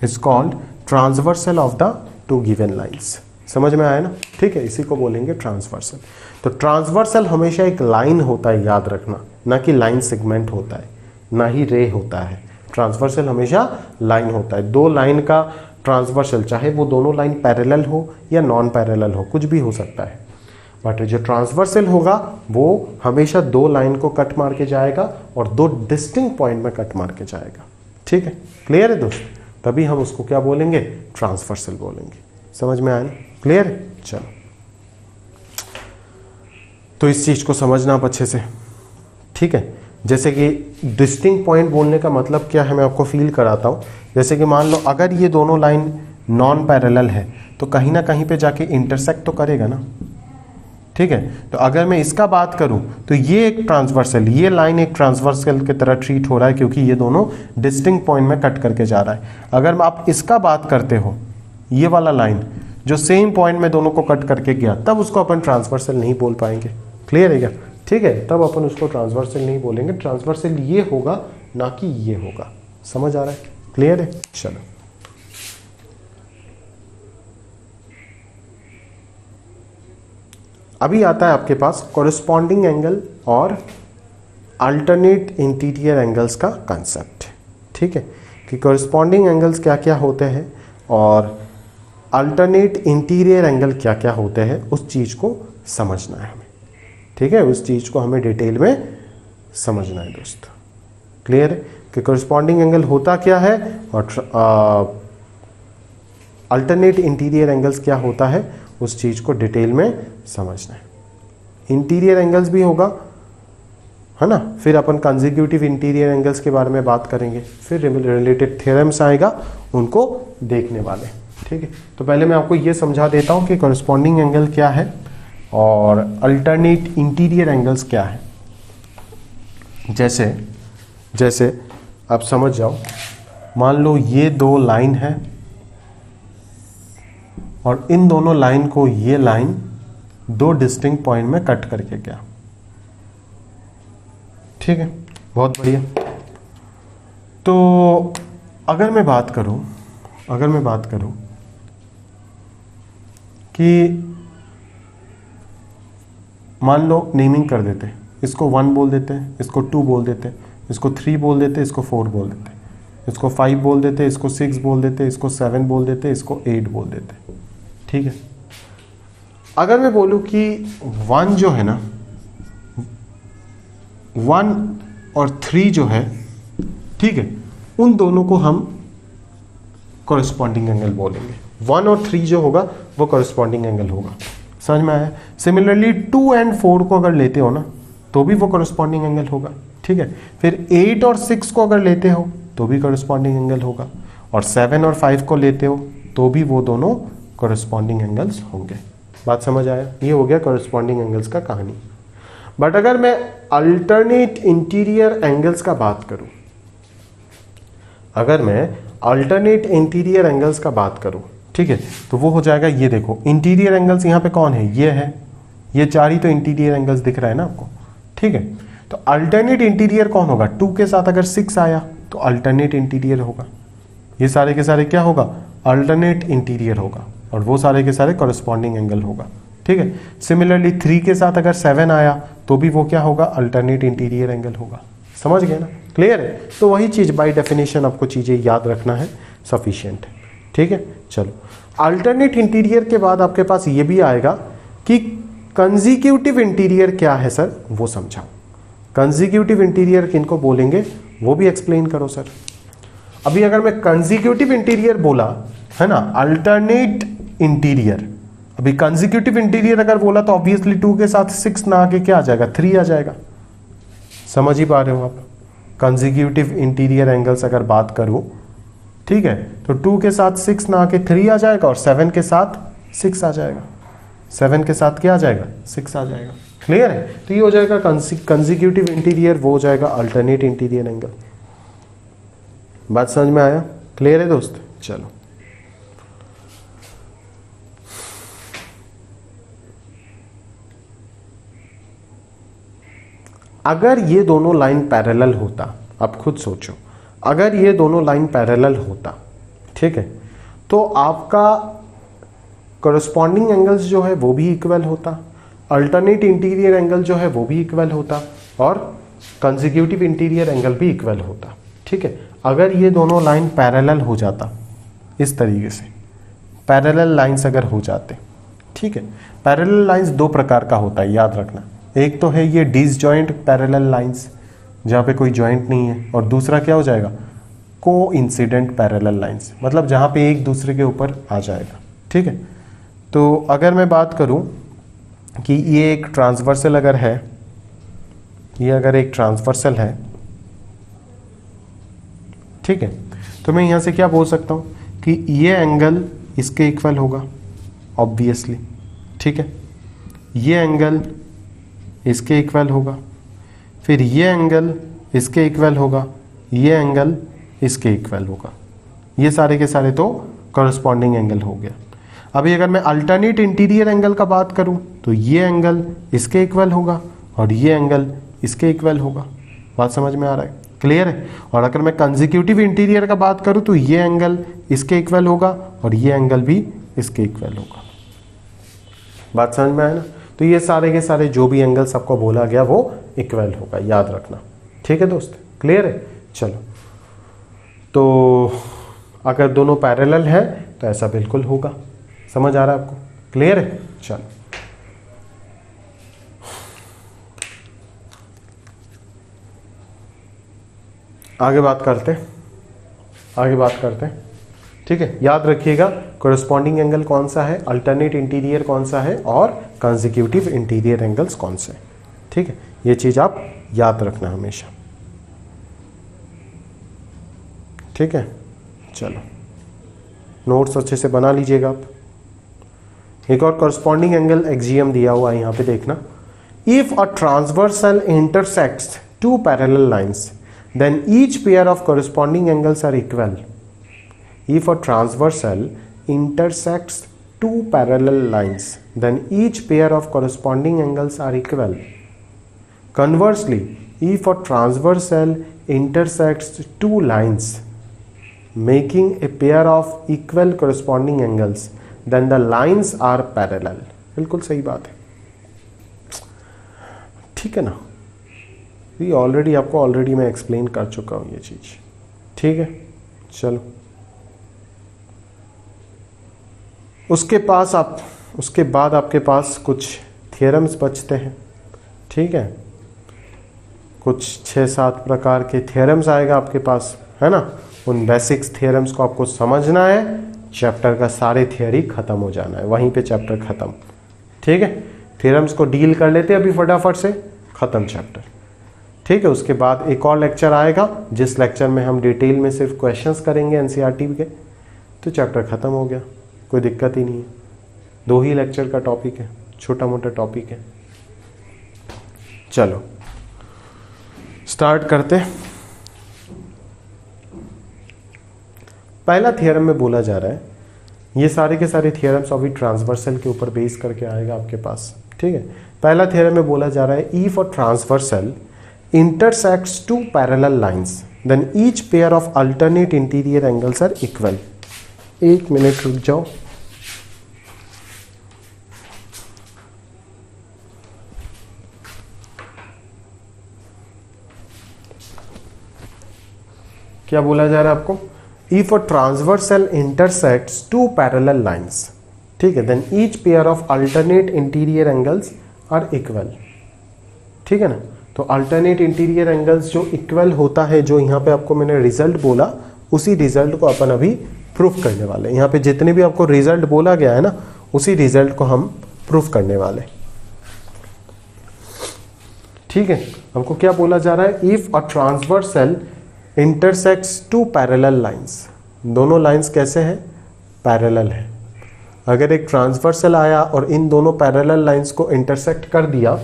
is called transversal of the two given lines। समझ में आया ना? ठीक है, इसी को बोलेंगे ट्रांसवर्सल। तो ट्रांसवर्सल हमेशा एक लाइन होता है, याद रखना, ना कि लाइन सेगमेंट होता है, ना ही रे होता है। ट्रांसवर्सल हमेशा लाइन होता है। दो लाइन का ट्रांसवर्सल, चाहे वो दोनों लाइन पैरेलल हो या नॉन पैरेलल हो, कुछ भी हो सकता है, बट जो ट्रांसवर्सल होगा वो हमेशा दो लाइन को कट मार के जाएगा और दो डिस्टिंक्ट पॉइंट में कट मार के जाएगा। ठीक है, क्लियर है दोस्त? तभी हम उसको क्या बोलेंगे? ट्रांसवर्सल बोलेंगे। समझ में आया ना? क्लियर है? चलो, तो इस चीज को समझना आप अच्छे से। ठीक है, जैसे कि डिस्टिंक्ट पॉइंट बोलने का मतलब क्या है मैं आपको फील कराता हूं। जैसे कि मान लो अगर ये दोनों लाइन नॉन पैरेलल है तो कहीं ना कहीं पे जाके इंटरसेक्ट तो करेगा ना। ठीक है, तो अगर मैं इसका बात करूं तो ये एक ट्रांसवर्सल, ये लाइन एक ट्रांसवर्सल की तरह ट्रीट हो रहा है क्योंकि ये दोनों डिस्टिंक्ट पॉइंट में कट करके जा रहा है। अगर आप इसका बात करते हो, ये वाला लाइन जो सेम पॉइंट में दोनों को कट करके गया, तब उसको अपन ट्रांसवर्सल नहीं बोल पाएंगे। क्लियर है क्या? ठीक है, तब अपन उसको ट्रांसवर्सल नहीं बोलेंगे। ट्रांसवर्सल ये होगा, ना कि ये होगा। समझ आ रहा है? क्लियर है? चलो, अभी आता है आपके पास कॉरेस्पॉन्डिंग एंगल और अल्टरनेट इंटीरियर एंगल्स का कंसेप्ट। ठीक है, कि कॉरेस्पॉन्डिंग एंगल्स क्या क्या होते हैं और अल्टरनेट इंटीरियर एंगल क्या क्या होते हैं, उस चीज़ को समझना है हमें। ठीक है, उस चीज़ को हमें डिटेल में समझना है दोस्त। क्लियर है कि कॉरेस्पॉन्डिंग एंगल होता क्या है और अल्टरनेट इंटीरियर एंगल्स क्या होता है, उस चीज़ को डिटेल में समझना है। इंटीरियर एंगल्स भी होगा, है ना, फिर अपन कंसेक्यूटिव इंटीरियर एंगल्स के बारे में बात करेंगे, फिर रिलेटेड थ्योरम्स आएगा, उनको देखने वाले। ठीक है, तो पहले मैं आपको ये समझा देता हूँ कि कॉरेस्पॉन्डिंग एंगल क्या है और अल्टरनेट इंटीरियर एंगल्स क्या है। जैसे आप समझ जाओ, मान लो ये दो लाइन है और इन दोनों लाइन को ये लाइन दो डिस्टिंक्ट पॉइंट में कट करके गया। ठीक है, बहुत बढ़िया। तो अगर मैं बात करूं कि मान लो नेमिंग कर देते हैं, इसको 1 बोल देते हैं, इसको 2 बोल देते हैं, इसको 3 बोल देते हैं, इसको 4 बोल देते हैं, इसको 5 बोल देते हैं, इसको 6 बोल देते हैं, इसको 7 बोल देते हैं, इसको 8 बोल देते हैं। ठीक है, अगर मैं बोलूं कि 1 जो है ना, 1 और 3 जो है, ठीक है, उन दोनों को हम कॉरेस्पॉन्डिंग एंगल बोलेंगे। 1 और 3 जो होगा वो कॉरेस्पॉन्डिंग एंगल होगा। समझ में आया? सिमिलरली 2 एंड 4 को अगर लेते हो ना तो भी वो कॉरेस्पॉन्डिंग एंगल होगा। ठीक है, फिर 8 और 6 को अगर लेते हो तो भी कॉरेस्पॉन्डिंग एंगल होगा, और 7 और 5 को लेते हो तो भी वो दोनों कॉरेस्पॉन्डिंग एंगल्स होंगे। बात समझ आया? ये हो गया कॉरेस्पॉन्डिंग एंगल्स का कहानी। बट अगर मैं अल्टरनेट इंटीरियर एंगल्स का बात करूं, ठीक है, तो वो हो जाएगा, ये देखो इंटीरियर एंगल्स यहाँ पे कौन है, ये है, ये 4 ही तो इंटीरियर एंगल्स दिख रहा है ना आपको। ठीक है, तो अल्टरनेट इंटीरियर कौन होगा? 2 के साथ अगर 6 आया तो अल्टरनेट इंटीरियर होगा। ये सारे के सारे क्या होगा? अल्टरनेट इंटीरियर होगा, और वो सारे के सारे कॉरेस्पॉन्डिंग एंगल होगा। ठीक है, सिमिलरली 3 के साथ अगर 7 आया तो भी वो क्या होगा? अल्टरनेट इंटीरियर एंगल होगा। समझ गए ना? क्लियर है? तो वही चीज बाय डेफिनेशन आपको चीजें याद रखना है, सफिशिएंट है। ठीक है, चलो, अल्टरनेट इंटीरियर के बाद आपके पास ये भी आएगा कि कंसेक्यूटिव इंटीरियर क्या है सर, वो समझाओ। कंसेक्यूटिव इंटीरियर किनको बोलेंगे वो भी एक्सप्लेन करो सर। अभी अगर मैं कंसेक्यूटिव इंटीरियर बोला है ना, अल्टरनेट इंटीरियर, अभी कंसेक्यूटिव इंटीरियर अगर बोला तो ऑब्वियसली 2 के साथ 6 ना आके क्या आ जाएगा? 3 आ जाएगा। समझ ही पा रहे हो आप? कंसेक्यूटिव इंटीरियर एंगल्स अगर बात करूं, ठीक है, तो 2 के साथ 6 ना आके 3 आ जाएगा, और 7 के साथ 6 आ जाएगा। 7 के साथ क्या आ जाएगा? 6 आ जाएगा। क्लियर है? तो ये हो जाएगा कंसेक्यूटिव इंटीरियर, वो हो जाएगा अल्टरनेट इंटीरियर एंगल। बात समझ में आया? क्लियर है दोस्त? चलो, अगर ये दोनों लाइन पैरेलल होता, आप खुद सोचो, अगर ये दोनों लाइन पैरेलल होता, ठीक है, तो आपका करस्पॉन्डिंग एंगल्स जो है वो भी इक्वल होता, अल्टरनेट इंटीरियर एंगल जो है वो भी इक्वल होता, और कंसेक्यूटिव इंटीरियर एंगल भी इक्वल होता। ठीक है, अगर ये दोनों लाइन पैरेलल हो जाता, इस तरीके से पैरेलल लाइंस अगर हो जाते, ठीक है, पैरेलल लाइंस दो प्रकार का होता है, याद रखना। एक तो है ये डिसजॉइंट पैरेलल लाइंस, जहाँ पे कोई जॉइंट नहीं है, और दूसरा क्या हो जाएगा, को इंसिडेंट पैरेलल लाइंस, मतलब जहाँ पे एक दूसरे के ऊपर आ जाएगा। ठीक है, तो अगर मैं बात करूँ कि ये एक ट्रांसवर्सल अगर है, ये अगर एक ट्रांसवर्सल है, ठीक है, तो मैं यहाँ से क्या बोल सकता हूँ कि ये एंगल इसके इक्वल होगा ऑब्वियसली। ठीक है, ये एंगल इसके इक्वल होगा, फिर ये एंगल इसके इक्वल होगा, ये एंगल इसके इक्वल होगा। ये सारे के सारे तो कॉरस्पॉन्डिंग एंगल हो गया। अभी अगर मैं अल्टरनेट इंटीरियर एंगल का बात करूं तो ये एंगल इसके इक्वल होगा और ये एंगल इसके इक्वल होगा। बात समझ में आ रहा है, क्लियर है। और अगर मैं कंसेक्यूटिव इंटीरियर का बात करूं तो ये एंगल इसके इक्वल होगा और ये एंगल भी इसके इक्वल होगा। बात समझ में आया ना। तो ये सारे के सारे जो भी एंगल्स आपको बोला गया वो इक्वल होगा, याद रखना। ठीक है दोस्त, क्लियर है। चलो, तो अगर दोनों पैरेलल है तो ऐसा बिल्कुल होगा। समझ आ रहा है आपको, क्लियर है। चलो, आगे बात करते हैं। ठीक है, याद रखिएगा कोरस्पॉन्डिंग एंगल कौन सा है, अल्टरनेट इंटीरियर कौन सा है और कंसेक्यूटिव इंटीरियर एंगल्स कौन से हैं। ठीक है, ये चीज आप याद रखना हमेशा। ठीक है, चलो नोट्स अच्छे से बना लीजिएगा आप। एक और कोरस्पॉन्डिंग एंगल एक्सियम दिया हुआ है, यहां पे देखना। If a transversal intersects two parallel lines then each pair of corresponding angles are equal. If a transversal intersects two parallel lines, then each pair of corresponding angles are equal. Conversely, if a transversal intersects two lines making a pair of equal corresponding angles, then the lines are parallel. बिल्कुल सही बात है, ठीक है ना। ये already मैं explain कर चुका हूँ ये चीज। ठीक है, चलो उसके बाद आपके पास कुछ थियरम्स बचते हैं। ठीक है, कुछ 6-7 प्रकार के थियरम्स आएगा आपके पास, है ना। उन बेसिक्स थियरम्स को आपको समझना है, चैप्टर का सारे थियरी खत्म हो जाना है, वहीं पे चैप्टर खत्म। ठीक है, थियरम्स को डील कर लेते हैं अभी फटाफट से, खत्म चैप्टर। ठीक है, उसके बाद एक और लेक्चर आएगा जिस लेक्चर में हम डिटेल में सिर्फ क्वेश्चंस करेंगे एनसीईआरटी के, तो चैप्टर खत्म हो गया, कोई दिक्कत ही नहीं है। 2 ही लेक्चर का टॉपिक है, छोटा मोटा टॉपिक है। चलो स्टार्ट करते। पहला थियरम में बोला जा रहा है, ये सारे के सारे थियरम्स अभी ट्रांसवर्सल के ऊपर बेस करके आएगा आपके पास। ठीक है, पहला थियरम में बोला जा रहा है, if a transversal intersects two parallel lines, then each pair of alternate interior angles are equal. 1 minute रुक जाओ। क्या बोला जा रहा है आपको, if a transversal intersects two parallel lines, ठीक है, then each pair of alternate interior angles are equal. ठीक है ना। तो अल्टरनेट इंटीरियर एंगल्स जो इक्वल होता है, जो यहाँ पे आपको मैंने रिजल्ट बोला, उसी रिजल्ट को अपन अभी प्रूफ करने वाले हैं। यहाँ पे जितने भी आपको रिजल्ट बोला गया है ना, उसी रिजल्ट को हम प्रूफ करने वाले। ठीक है, हमको क्या बोला जा रहा है, if a transversal intersects two parallel lines, दोनों लाइंस कैसे हैं, पैरेलल है। अगर एक ट्रांसवर्सल आया और इन दोनों पैरेलल लाइंस को इंटरसेक्ट कर दिया,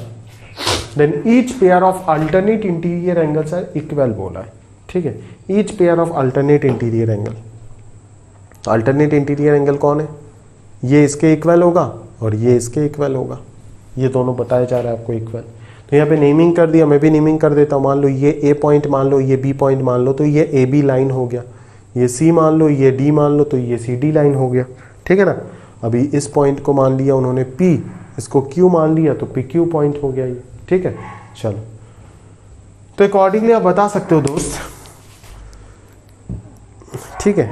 then each pair of alternate interior angles are equal बोला है। ठीक है, each pair of alternate interior angle, तो alternate interior angle कौन है, ये इसके इक्वल होगा और ये इसके इक्वल होगा, ये दोनों बताया जा रहा है आपको इक्वल। तो यहाँ पे नेमिंग कर दिया, मैं भी नेमिंग कर देता हूँ। मान लो ये ए पॉइंट मान लो, ये बी पॉइंट मान लो, तो ये ए बी लाइन हो गया। ये सी मान लो, ये डी मान लो, तो ये सी डी लाइन हो गया। ठीक है ना। अभी इस पॉइंट को मान लिया उन्होंने पी, इसको क्यू मान लिया, तो पी क्यू पॉइंट हो गया ये। ठीक है, चलो। तो अकॉर्डिंगली आप बता सकते हो दोस्त, ठीक है,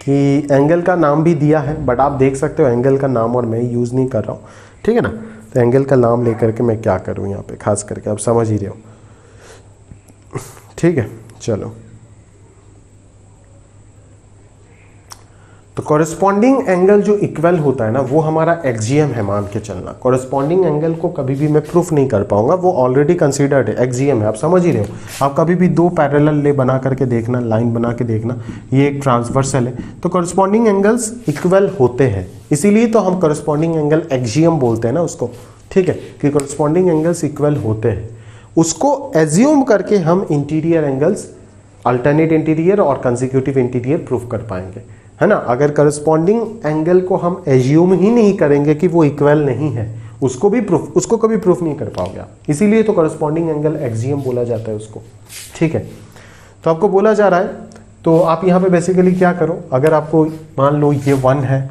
कि एंगल का नाम भी दिया है, बट आप देख सकते हो एंगल का नाम और मैं यूज़ नहीं कर रहा हूँ। ठीक है ना। तो एंगल का नाम लेकर के मैं क्या करूँ यहाँ पे, खास करके आप समझ ही रहे हो। ठीक है, चलो। तो कॉरेस्पॉन्डिंग एंगल जो इक्वल होता है ना, वो हमारा एक्सजीएम है, मान के चलना। कॉरेस्पॉन्डिंग एंगल को कभी भी मैं प्रूफ नहीं कर पाऊंगा, वो ऑलरेडी कंसीडर्ड है, एक्सजीएम है, आप समझ ही रहे हो। आप कभी भी दो पैरेलल ले बना करके देखना, लाइन बना के देखना, ये एक ट्रांसवर्सल है, तो कॉरेस्पॉन्डिंग एंगल्स इक्वल होते हैं, इसीलिए तो हम कॉरेस्पॉन्डिंग एंगल एक्सजीएम बोलते हैं ना उसको। ठीक है, कि कॉरेस्पॉन्डिंग एंगल्स इक्वल होते हैं, उसको एज्यूम करके हम इंटीरियर एंगल्स, अल्टरनेट इंटीरियर और कंसेक्यूटिव इंटीरियर प्रूफ कर पाएंगे, है ना। अगर करस्पॉन्डिंग एंगल को हम एज्यूम ही नहीं करेंगे कि वो इक्वल नहीं है, उसको कभी प्रूफ नहीं कर पाओगे आप, इसीलिए तो करस्पॉन्डिंग एंगल एक्सियम बोला जाता है उसको। ठीक है, तो आपको बोला जा रहा है, तो आप यहाँ पे बेसिकली क्या करो, अगर आपको मान लो ये 1 है,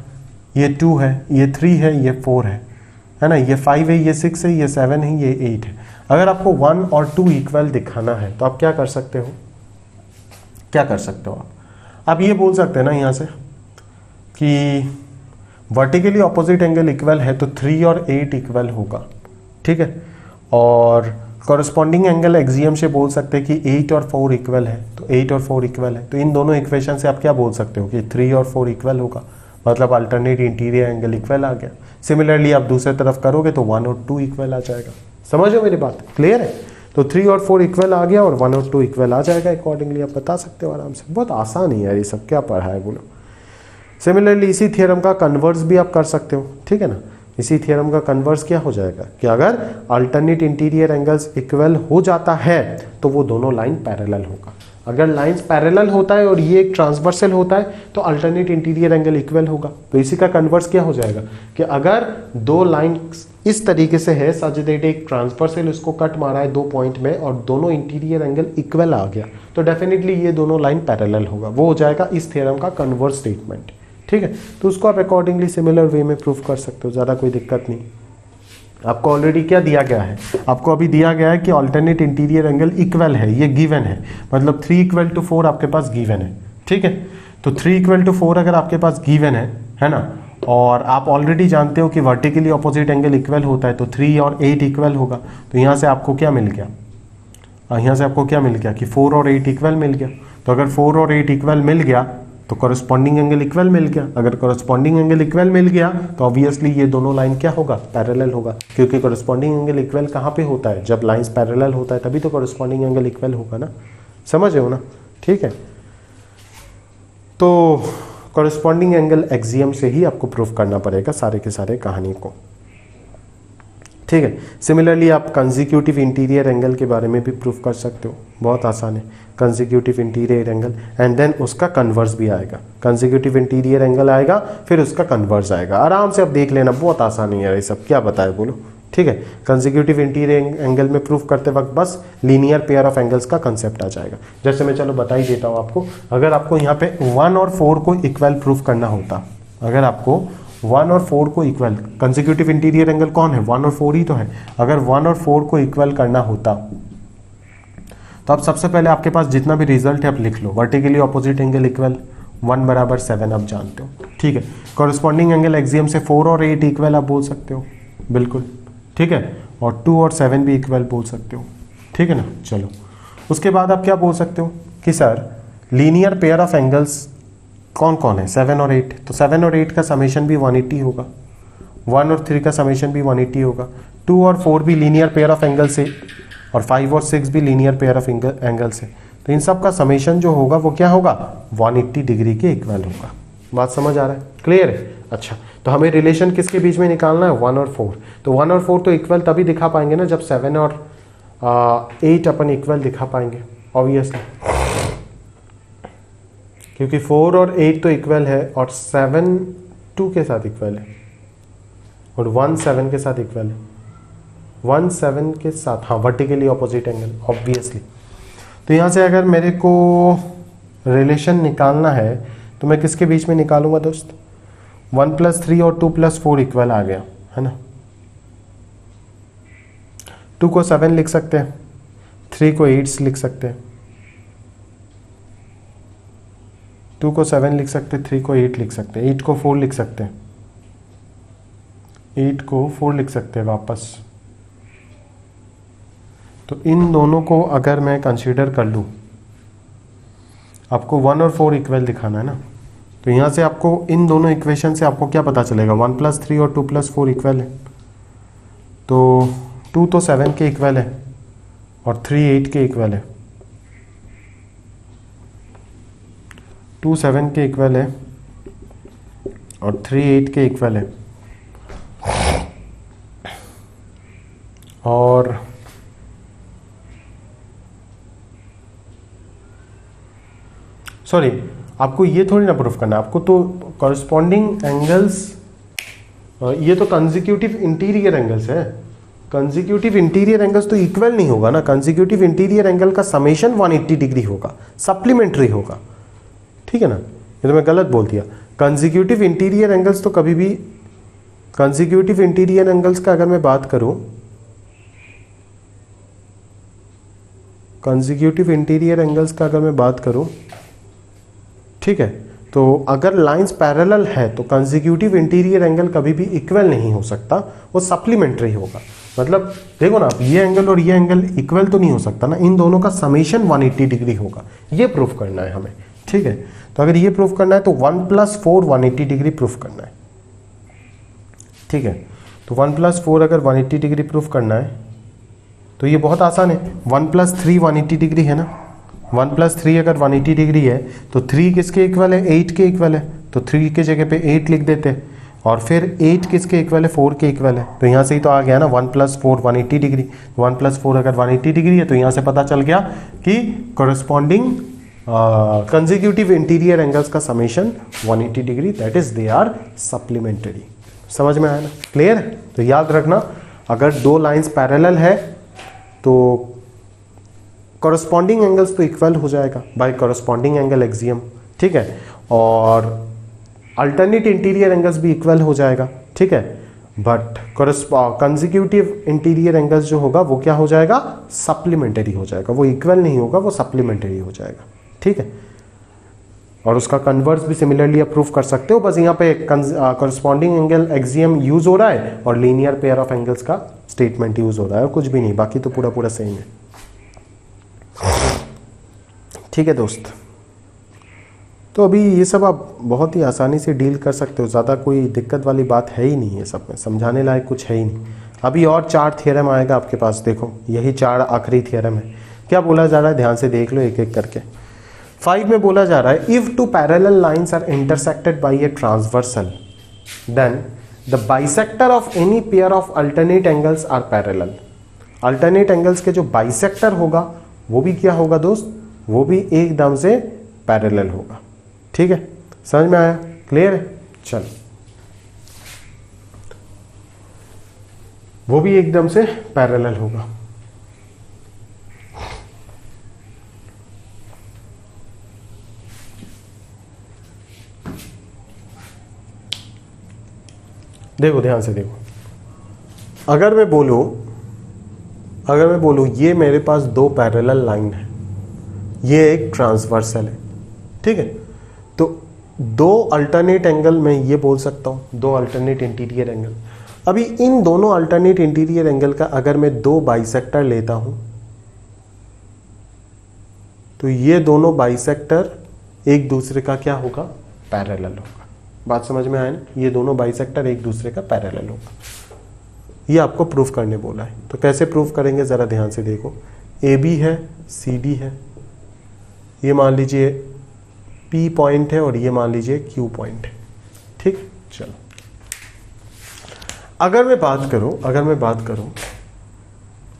ये 2 है, ये 3 है, ये 4 है ना, ये 5 है, ये 6 है, ये 7 है, ये 8 है। अगर आपको 1 और 2 इक्वल दिखाना है तो आप क्या कर सकते हो, आप ये बोल सकते हैं ना यहाँ से कि वर्टिकली ऑपोजिट एंगल इक्वल है तो 3 और 8 इक्वल होगा। ठीक है, और कॉरेस्पॉन्डिंग एंगल एक्सियम से बोल सकते हैं कि 8 और 4 इक्वल है, तो 8 और 4 इक्वल है, तो इन दोनों इक्वेशन से आप क्या बोल सकते हो कि 3 और 4 इक्वल होगा, मतलब अल्टरनेट इंटीरियर एंगल इक्वल आ गया। सिमिलरली आप दूसरे तरफ करोगे तो 1 और 2 इक्वल आ जाएगा। समझो मेरी बात, क्लियर है। तो 3 और 4 इक्वल आ गया और 1 और 2 इक्वल आ जाएगा, अकॉर्डिंगली आप बता सकते हो आराम से। बहुत आसान है यार, ये सब क्या पढ़ा है बोलो। सिमिलरली इसी थ्योरम का कन्वर्स भी आप कर सकते हो। ठीक है ना, इसी थ्योरम का कन्वर्स क्या हो जाएगा कि अगर अल्टरनेट इंटीरियर एंगल्स इक्वल हो जाता है तो वो दोनों लाइन पैरेलल होगा। अगर लाइंस पैरेलल होता है और ये एक ट्रांसवर्सल होता है तो अल्टरनेट इंटीरियर एंगल इक्वल होगा। तो इसी का कन्वर्स क्या हो जाएगा कि अगर दो लाइन इस तरीके से है सच दैट एक ट्रांसवर्सल उसको कट मारा है 2 पॉइंट में और दोनों इंटीरियर एंगल इक्वल आ गया, तो डेफिनेटली ये दोनों लाइन पैरेलल होगा। वो हो जाएगा इस थ्योरम का कन्वर्स स्टेटमेंट। ठीक है, तो उसको आप अकॉर्डिंगली सिमिलर वे में प्रूफ कर सकते हो, ज़्यादा कोई दिक्कत नहीं। आपको ऑलरेडी क्या दिया गया है, आपको अभी दिया गया है कि अल्टरनेट इंटीरियर एंगल इक्वल है, ये गिवन है, मतलब 3 = 4 आपके पास गिवन है। ठीक है, तो 3 = 4 अगर आपके पास गिवन है ना, और आप ऑलरेडी जानते हो कि वर्टिकली ऑपोजिट एंगल इक्वल होता है तो 3 और 8 इक्वल होगा। तो यहाँ से आपको क्या मिल गया, यहाँ से आपको क्या मिल गया कि 4 और 8 इक्वल मिल गया। तो अगर 4 और 8 इक्वल मिल गया तो कॉरेस्पॉन्डिंग एंगल इक्वल मिल गया। अगर कॉरेस्पॉन्डिंग एंगल इक्वल मिल गया तो ऑब्वियसली ये दोनों लाइन क्या होगा, पैरेलल होगा, क्योंकि कॉरेस्पॉन्डिंग एंगल इक्वल कहाँ पे होता है, जब लाइंस पैरेलल होता है तभी तो कॉरेस्पॉन्डिंग एंगल इक्वल होगा ना। समझ रहे हो ना। ठीक है, तो कॉरेस्पॉन्डिंग एंगल एक्सियम से ही आपको प्रूफ करना पड़ेगा सारे के सारे कहानी को। ठीक है, सिमिलरली आप कंसेक्यूटिव इंटीरियर एंगल के बारे में भी प्रूफ कर सकते हो, बहुत आसान है। Consecutive interior angle and then उसका कन्वर्स भी आएगा, कंसेक्यूटिव इंटीरियर एंगल आएगा फिर उसका कन्वर्स आएगा। आराम से आप देख लेना, बहुत आसान है यार ये सब, क्या बताए बोलो। ठीक है, कंसेक्यूटिव इंटीरियर एंगल में प्रूफ करते वक्त बस लीनियर पेयर ऑफ एंगल्स का कंसेप्ट आ जाएगा। जैसे मैं चलो बता ही देता हूँ आपको, अगर आपको यहाँ पे 1 और 4 को इक्वल प्रूफ करना होता, अगर आपको 1 और 4 को इक्वल, कंसेक्यूटिव इंटीरियर एंगल कौन है, 1 और 4 ही तो है। अगर 1 और 4 को इक्वल करना होता तो आप सबसे पहले आपके पास जितना भी रिजल्ट है आप लिख लो। वर्टिकली ऑपोजिट एंगल इक्वल 1 = 7 आप जानते हो। ठीक है, कॉरेस्पॉन्डिंग एंगल एक्सियम से 4 और 8 इक्वल आप बोल सकते हो, बिल्कुल। ठीक है, और 2 और 7 भी इक्वल बोल सकते हो। ठीक है ना, चलो उसके बाद आप क्या बोल सकते हो कि sir linear pair of angles कौन कौन है, 7 और 8। तो 7 और 8 का समेशन भी 180 होगा, 1 और 3 का समेशन भी 180 होगा, 2 और 4 भी लीनियर पेयर ऑफ एंगल से, और 5 और 6 भी लीनियर पेयर ऑफ एंगल से। तो इन सब का समेशन जो होगा वो क्या होगा, 180 डिग्री के इक्वल होगा। बात समझ आ रहा है, क्लियर है। अच्छा, तो हमें रिलेशन किसके बीच में निकालना है, 1 और 4। तो 1 और 4 तो इक्वल तभी दिखा पाएंगे ना जब 7 और 8 अपन इक्वल दिखा पाएंगे, ऑब्वियसली, क्योंकि 4 और 8 तो इक्वल है और 7 2 के साथ इक्वल है और 1 7 के साथ इक्वल है। 17 के साथ, हाँ वर्टिकली ऑपोजिट एंगल ऑब्वियसली। तो यहाँ से अगर मेरे को रिलेशन निकालना है तो मैं किसके बीच में निकालूंगा दोस्त? 1+3 और 2+4 इक्वल आ गया है ना। 2 को 7 लिख सकते हैं, 3 को 8 लिख सकते हैं, 2 को 7 लिख सकते हैं, 3 को 8 लिख सकते हैं, 8 को 4 लिख सकते हैं, 8 को 4 लिख सकते हैं वापस। तो इन दोनों को अगर मैं कंसीडर कर लूँ, आपको 1 और 4 इक्वल दिखाना है ना, तो यहाँ से आपको इन दोनों इक्वेशन से आपको क्या पता चलेगा? 1+3 और 2+4 इक्वल है, तो 2 तो 7 के इक्वल है और 3 8 के इक्वल है। 2 7 के इक्वल है और 3 8 के इक्वल है। और सॉरी, आपको ये थोड़ी ना प्रूफ करना है, आपको तो कॉरस्पॉन्डिंग एंगल्स, ये तो कंसेक्यूटिव इंटीरियर एंगल्स है। कंसेक्यूटिव इंटीरियर एंगल्स तो इक्वल नहीं होगा ना, कंसेक्यूटिव इंटीरियर एंगल का समेशन 180 डिग्री होगा, सप्लीमेंट्री होगा, ठीक है ना। ये तो मैं गलत बोल दिया। कंसेक्यूटिव इंटीरियर एंगल्स तो कभी भी, कंसेक्यूटिव इंटीरियर एंगल्स का अगर मैं बात करूं, कंसेक्यूटिव इंटीरियर एंगल्स का अगर मैं बात करूं, ठीक है, तो अगर लाइंस पैरेलल है तो कंसेक्यूटिव इंटीरियर एंगल कभी भी इक्वल नहीं हो सकता, वो सप्लीमेंट्री होगा। मतलब देखो ना, ये एंगल और ये एंगल इक्वल तो नहीं हो सकता ना, इन दोनों का समेशन 180 डिग्री होगा, ये प्रूफ करना है हमें, ठीक है। तो अगर ये प्रूफ करना है तो 1+4 180 डिग्री प्रूफ करना है, ठीक है। तो 1+4 अगर 180 डिग्री प्रूफ करना है तो ये बहुत आसान है। 1+3 180 डिग्री है ना, 1+3 अगर 180 डिग्री है तो 3 किसके इक्वल है? 8 के इक्वल है, तो 3 के जगह पे 8 लिख देते हैं, और फिर 8 किसके इक्वल है? 4 के इक्वल है। तो यहाँ से ही तो आ गया ना 1+4 180 डिग्री। 1+4 अगर 180 डिग्री है तो यहाँ से पता चल गया कि कॉरस्पॉन्डिंग कंसेक्यूटिव इंटीरियर एंगल्स का summation 180 degree, that is they are supplementary. समझ में आया ना? क्लियर है? तो याद रखना, अगर दो लाइंस पैरेलल है तो कॉरस्पॉन्डिंग एंगल्स तो इक्वल हो जाएगा बाय कॉरस्पॉन्डिंग एंगल एक्सियम, ठीक है, और अल्टरनेट इंटीरियर एंगल्स भी इक्वल हो जाएगा, ठीक है। बट कंसेक्यूटिव इंटीरियर एंगल्स जो होगा वो क्या हो जाएगा? सप्लीमेंटरी हो जाएगा, वो इक्वल नहीं होगा, वो सप्लीमेंटरी हो जाएगा, ठीक है। और उसका कन्वर्स भी सिमिलरली आप प्रूफ कर सकते हो, बस यहाँ पे कॉरस्पॉन्डिंग एंगल एक्सियम यूज हो रहा है और लीनियर पेयर ऑफ एंगल्स का स्टेटमेंट यूज हो रहा है, और कुछ भी नहीं, बाकी तो पूरा पूरा सेम है, ठीक है दोस्त। तो अभी ये सब आप बहुत ही आसानी से डील कर सकते हो, ज़्यादा कोई दिक्कत वाली बात है ही नहीं है, सब में समझाने लायक कुछ है ही नहीं। अभी और 4 थ्योरम आएगा आपके पास, देखो यही 4 आखिरी थ्योरम है। क्या बोला जा रहा है ध्यान से देख लो एक एक करके। 5 में बोला जा रहा है, if 2 parallel lines are intersected by a transversal then the bisector of any pair of alternate angles are parallel. Alternate angles के जो बाइसेक्टर होगा वो भी क्या होगा दोस्त? वो भी एकदम से पैरेलल होगा, ठीक है। समझ में आया? क्लियर है? चलो, वो भी एकदम से पैरेलल होगा। देखो ध्यान से देखो, अगर मैं बोलूं ये मेरे पास 2 पैरेलल लाइन है, ये एक ट्रांसवर्सल है, ठीक है। तो 2 अल्टरनेट एंगल मैं ये बोल सकता हूं, 2 अल्टरनेट इंटीरियर एंगल। अभी इन दोनों अल्टरनेट इंटीरियर एंगल का अगर मैं 2 बाइसेक्टर लेता हूं तो ये दोनों बाइसेक्टर एक दूसरे का क्या होगा? पैरेलल होगा। बात समझ में आया ना? ये दोनों बाइसेक्टर एक दूसरे का पैरेलल होगा, ये आपको प्रूफ करने बोला है। तो कैसे प्रूफ करेंगे जरा ध्यान से देखो। AB है, CD है, ये मान लीजिए P पॉइंट है और ये मान लीजिए Q पॉइंट है, ठीक। चलो, अगर मैं बात करूं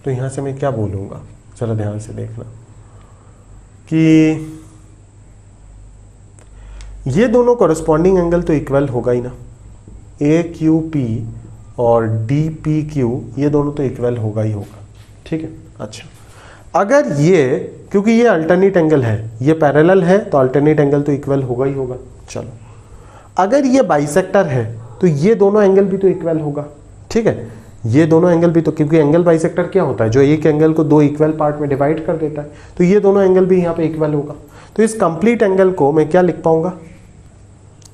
तो यहां से मैं क्या बोलूंगा, जरा ध्यान से देखना कि ये दोनों कॉरस्पॉन्डिंग एंगल तो इक्वल होगा ही ना। AQP और डी पी क्यू ये दोनों तो इक्वल होगा ही होगा, ठीक है। अच्छा, अगर ये, क्योंकि ये अल्टरनेट एंगल है, ये पैरेलल है तो अल्टरनेट एंगल तो इक्वल होगा ही होगा। चलो, अगर ये बाइसेक्टर है तो ये दोनों एंगल भी तो इक्वल होगा, ठीक है। ये दोनों एंगल भी तो, क्योंकि एंगल बाइसेक्टर क्या होता है, जो एक एंगल को दो इक्वल पार्ट में डिवाइड कर देता है, तो ये दोनों एंगल भी यहाँ पे इक्वल होगा। तो इस कंप्लीट एंगल को मैं क्या लिख पाऊंगा,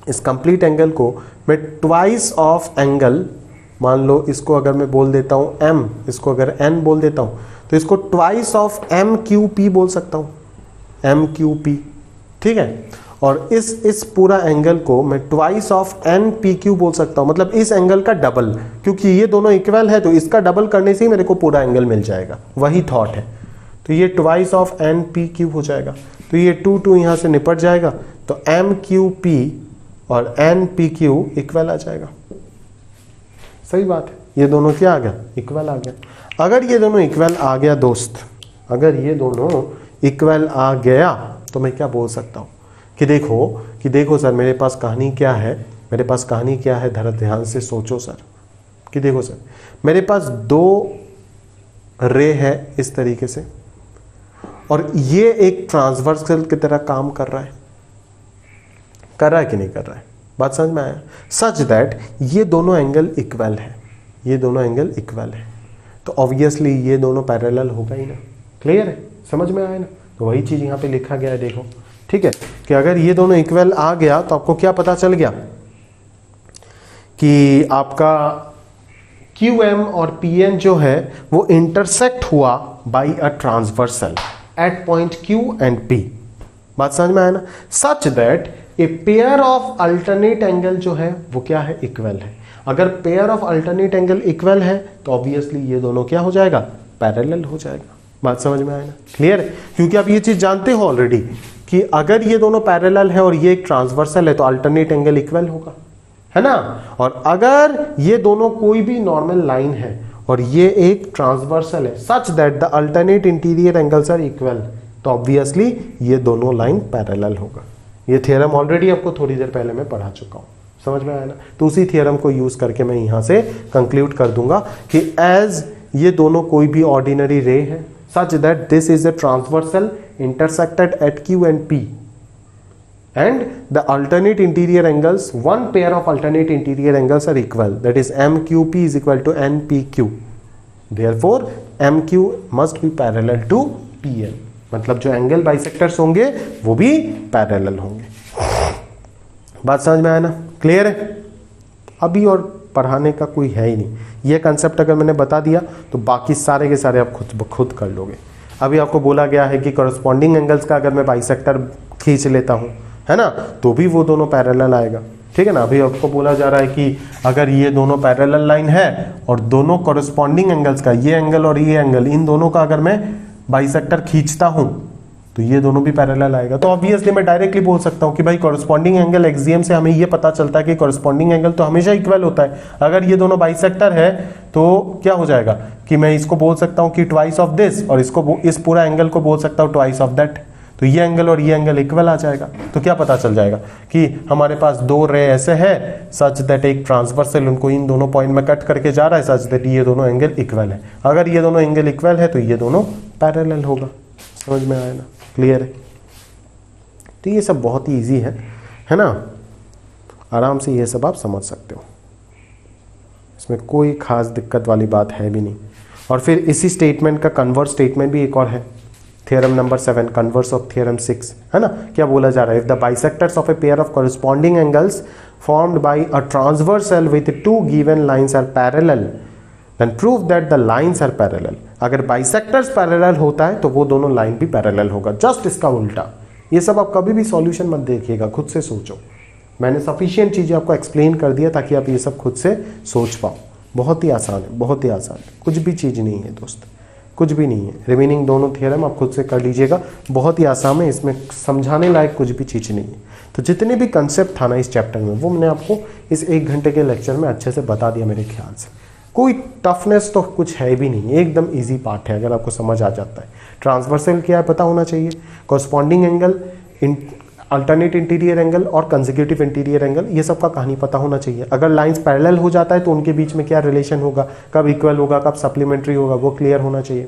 इस कंप्लीट एंगल को मैं ट्वाइस ऑफ एंगल, मान लो इसको अगर मैं बोल देता हूं m, इसको अगर n बोल देता हूं, तो इसको twice of m Q p बोल सकता हूं, m क्यू p, ठीक है। और इस पूरा एंगल को मैं twice of n p q बोल सकता हूं, मतलब इस एंगल का डबल, क्योंकि ये दोनों इक्वल है तो इसका डबल करने से ही मेरे को पूरा एंगल मिल जाएगा, वही थॉट है। तो ये twice of n p q हो जाएगा, तो ये 2 यहां से निपट जाएगा, तो m q p और n p q इक्वल आ जाएगा। सही बात है, ये दोनों क्या आ गया, इक्वल आ गया। अगर ये दोनों इक्वल आ गया दोस्त, अगर ये दोनों इक्वल आ गया तो मैं क्या बोल सकता हूं कि देखो सर मेरे पास कहानी क्या है, मेरे पास कहानी क्या है, जरा ध्यान से सोचो सर, कि देखो सर मेरे पास दो रे है इस तरीके से, और ये एक ट्रांसवर्सल की तरह काम कर रहा है कि नहीं कर रहा है, बात समझ में आया। सच दैट ये दोनों एंगल इक्वल है, ये दोनों एंगल इक्वल है, तो ऑब्वियसली ये दोनों पैरेलल होगा ही ना। क्लियर है, समझ में आया ना। तो वही चीज यहां पे लिखा गया है, देखो, ठीक है, कि अगर ये दोनों इक्वल आ गया तो आपको क्या पता चल गया कि आपका QM और PN जो है वो इंटरसेक्ट हुआ by a transversal at point Q and P। बात समझ में आया ना। Such that a pair of alternate angle जो है वो क्या है, इक्वल है। अगर pair of alternate angle equal है तो ऑब्वियसली ये दोनों क्या हो जाएगा, पैरेलल हो जाएगा। बात समझ में आया ना, क्लियर है। क्योंकि आप ये चीज जानते हो ऑलरेडी कि अगर ये दोनों पैरेलल है और ये एक ट्रांसवर्सल है तो अल्टरनेट एंगल इक्वल होगा, है ना। और अगर ये दोनों कोई भी नॉर्मल लाइन है और ये एक ट्रांसवर्सल है, such that the alternate interior angles are equal, तो ऑब्वियसली ये दोनों लाइन पैरेलल होगा। ये थ्योरम ऑलरेडी आपको थोड़ी देर पहले मैं पढ़ा चुका हूं, समझ में आया ना। तो उसी थ्योरम को यूज करके मैं यहां से कंक्लूड कर दूंगा कि एज ये दोनों कोई भी ऑर्डिनरी रे है, such that this is a transversal intersected at Q and P, and the alternate interior angles, one pair of alternate interior angles are equal, that is MQP is equal to NPQ, therefore MQ must be parallel to PL, मतलब जो angle bisectors होंगे वो भी parallel होंगे। बात समझ में आया ना, क्लियर है। अभी और पढ़ाने का कोई है ही नहीं, ये कंसेप्ट अगर मैंने बता दिया तो बाकी सारे के सारे आप खुद कर लोगे। अभी आपको बोला गया है कि कॉरस्पॉन्डिंग एंगल्स का अगर मैं बाइसेक्टर खींच लेता हूं, है ना, तो भी वो दोनों पैरेलल आएगा, ठीक है ना। अभी आपको बोला जा रहा है कि अगर ये दोनों पैरेलल लाइन है और दोनों कॉरस्पॉन्डिंग एंगल्स का, ये एंगल और ये एंगल, इन दोनों का अगर मैं बाइसेक्टर खींचता हूं तो ये दोनों भी पैरेलल आएगा। तो ऑब्वियसली मैं डायरेक्टली बोल सकता हूं कि भाई कॉरस्पॉन्डिंग एंगल एक्सियम से हमें ये पता चलता है कि कॉरस्पॉन्डिंग एंगल तो हमेशा इक्वल होता है। अगर ये दोनों बाइसेक्टर है तो क्या हो जाएगा कि मैं इसको बोल सकता हूं कि ट्वाइस ऑफ दिस, और इसको, इस पूरा एंगल को बोल सकता हूं ट्वाइस ऑफ दैट, तो ये एंगल और ये एंगल इक्वल आ जाएगा। तो क्या पता चल जाएगा कि हमारे पास दो रे ऐसे है सच दैट एक ट्रांसवर्सल उनको इन दोनों पॉइंट में कट करके जा रहा है, सच दैट ये दोनों एंगल इक्वल है। अगर ये दोनों एंगल इक्वल है तो ये दोनों पैरेलल होगा। समझ में आया ना, क्लियर है। तो ये सब बहुत ही ईजी है ना, आराम से ये सब आप समझ सकते हो, इसमें कोई खास दिक्कत वाली बात है भी नहीं। और फिर इसी स्टेटमेंट का कन्वर्स स्टेटमेंट भी एक और है, theorem number 7, converse of theorem 6, है ना। क्या बोला जा रहा है, if the bisectors of a pair of corresponding angles formed by a transversal with two given lines are parallel then prove that the lines are parallel. अगर bisectors parallel होता है तो वो दोनों लाइन भी पैरेलल होगा, जस्ट इसका उल्टा। ये सब आप कभी भी सॉल्यूशन मत देखिएगा, खुद से सोचो। मैंने सफिशिएंट चीजें आपको एक्सप्लेन कर दिया ताकि आप ये सब खुद से सोच पाओ। बहुत ही आसान है, बहुत ही आसान है, कुछ भी चीज नहीं है दोस्त, कुछ भी नहीं है। रिमेनिंग दोनों थ्योरम आप खुद से कर लीजिएगा, बहुत ही आसान है, इसमें समझाने लायक कुछ भी चीज नहीं है। तो जितने भी कंसेप्ट था ना इस चैप्टर में वो मैंने आपको इस 1 घंटे के लेक्चर में अच्छे से बता दिया मेरे ख्याल से। कोई टफनेस तो कुछ है भी नहीं, एकदम इजी पार्ट है अगर आपको समझ आ जाता है। ट्रांसवर्सल क्या है पता होना चाहिए, corresponding angle alternate interior angle और कंसेक्यूटिव इंटीरियर एंगल, ये सब का कहानी पता होना चाहिए। अगर लाइंस पैरेलल हो जाता है तो उनके बीच में क्या रिलेशन होगा, कब इक्वल होगा, कब सप्लीमेंट्री होगा, वो क्लियर होना चाहिए।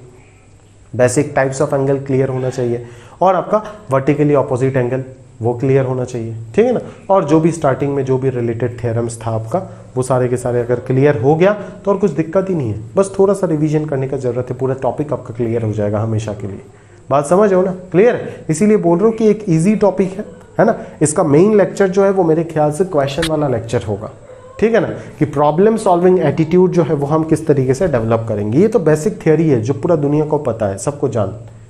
Basic types of angle clear होना चाहिए, और आपका वर्टिकली ऑपोजिट एंगल वो क्लियर होना चाहिए, ठीक है ना। और जो भी स्टार्टिंग में जो भी रिलेटेड थ्योरम्स था आपका, वो सारे के सारे अगर क्लियर हो गया तो और कुछ दिक्कत ही नहीं है, बस थोड़ा सा रिवीजन करने का जरूरत है, पूरा टॉपिक आपका क्लियर हो जाएगा हमेशा के लिए। बात समझ हो ना, क्लियर है। इसीलिए बोल रहा हूँ कि एक ईजी टॉपिक है ना। इसका मेन लेक्चर जो है वो मेरे ख्याल से क्वेश्चन वाला लेक्चर होगा, ठीक है ना, कि प्रॉब्लम सॉल्विंग एटीट्यूड जो है वो हम किस तरीके से डेवलप करेंगे। ये तो बेसिक थियरी है जो पूरा दुनिया को पता है, सबको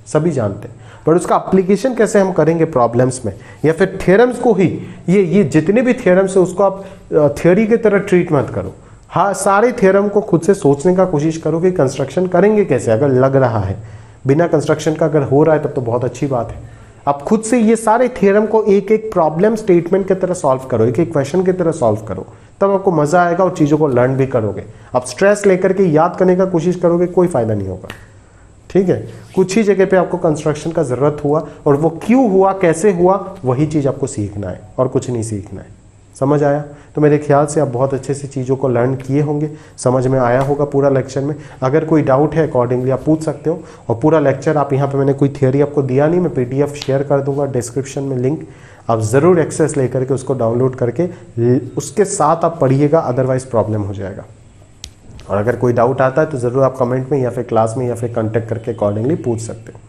सभी जानते हैं, बट उसका एप्लीकेशन कैसे हम करेंगे प्रॉब्लम्स में, या फिर थ्योरम्स को ही, ये जितने भी थ्योरम्स है उसको आप थ्योरी की तरह ट्रीट मत करो। हाँ, सारे थ्योरम को खुद से सोचने का कोशिश करो कि कंस्ट्रक्शन करेंगे कैसे। अगर लग रहा है बिना कंस्ट्रक्शन का अगर हो रहा है तब तो बहुत अच्छी बात है। आप खुद से ये सारे थ्योरम को एक एक प्रॉब्लम स्टेटमेंट की तरह सॉल्व करो, एक एक क्वेश्चन की तरह सॉल्व करो, तब आपको मजा आएगा और चीज़ों को लर्न भी करोगे। आप स्ट्रेस लेकर के याद करने का कोशिश करोगे, कोई फायदा नहीं होगा, ठीक है। कुछ ही जगह पे आपको कंस्ट्रक्शन का जरूरत हुआ, और वो क्यों हुआ, कैसे हुआ, वही चीज़ आपको सीखना है और कुछ नहीं सीखना है। समझ आया? तो मेरे ख्याल से आप बहुत अच्छे से चीज़ों को लर्न किए होंगे, समझ में आया होगा पूरा लेक्चर में। अगर कोई डाउट है अकॉर्डिंगली आप पूछ सकते हो, और पूरा लेक्चर आप यहाँ पे, मैंने कोई थियरी आपको दिया नहीं, मैं PDF शेयर कर दूंगा डिस्क्रिप्शन में लिंक, आप ज़रूर एक्सेस लेकर के उसको डाउनलोड करके उसके साथ आप पढ़िएगा, अदरवाइज प्रॉब्लम हो जाएगा। और अगर कोई डाउट आता है तो ज़रूर आप कमेंट में या फिर क्लास में या फिर कांटेक्ट करके अकॉर्डिंगली पूछ सकते हो।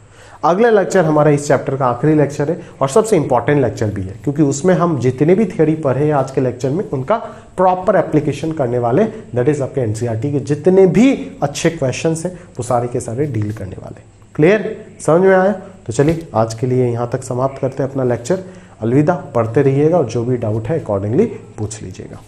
अगला लेक्चर हमारा इस चैप्टर का आखिरी लेक्चर है और सबसे इंपॉर्टेंट लेक्चर भी है, क्योंकि उसमें हम जितने भी थ्योरी पढ़े हैं आज के लेक्चर में उनका प्रॉपर एप्लीकेशन करने वाले, दैट इज आपके NCERT के जितने भी अच्छे क्वेश्चंस हैं वो सारे के सारे डील करने वाले। क्लियर, समझ में आया? तो चलिए आज के लिए यहाँ तक समाप्त करते हैं अपना लेक्चर। अलविदा, पढ़ते रहिएगा और जो भी डाउट है अकॉर्डिंगली पूछ लीजिएगा।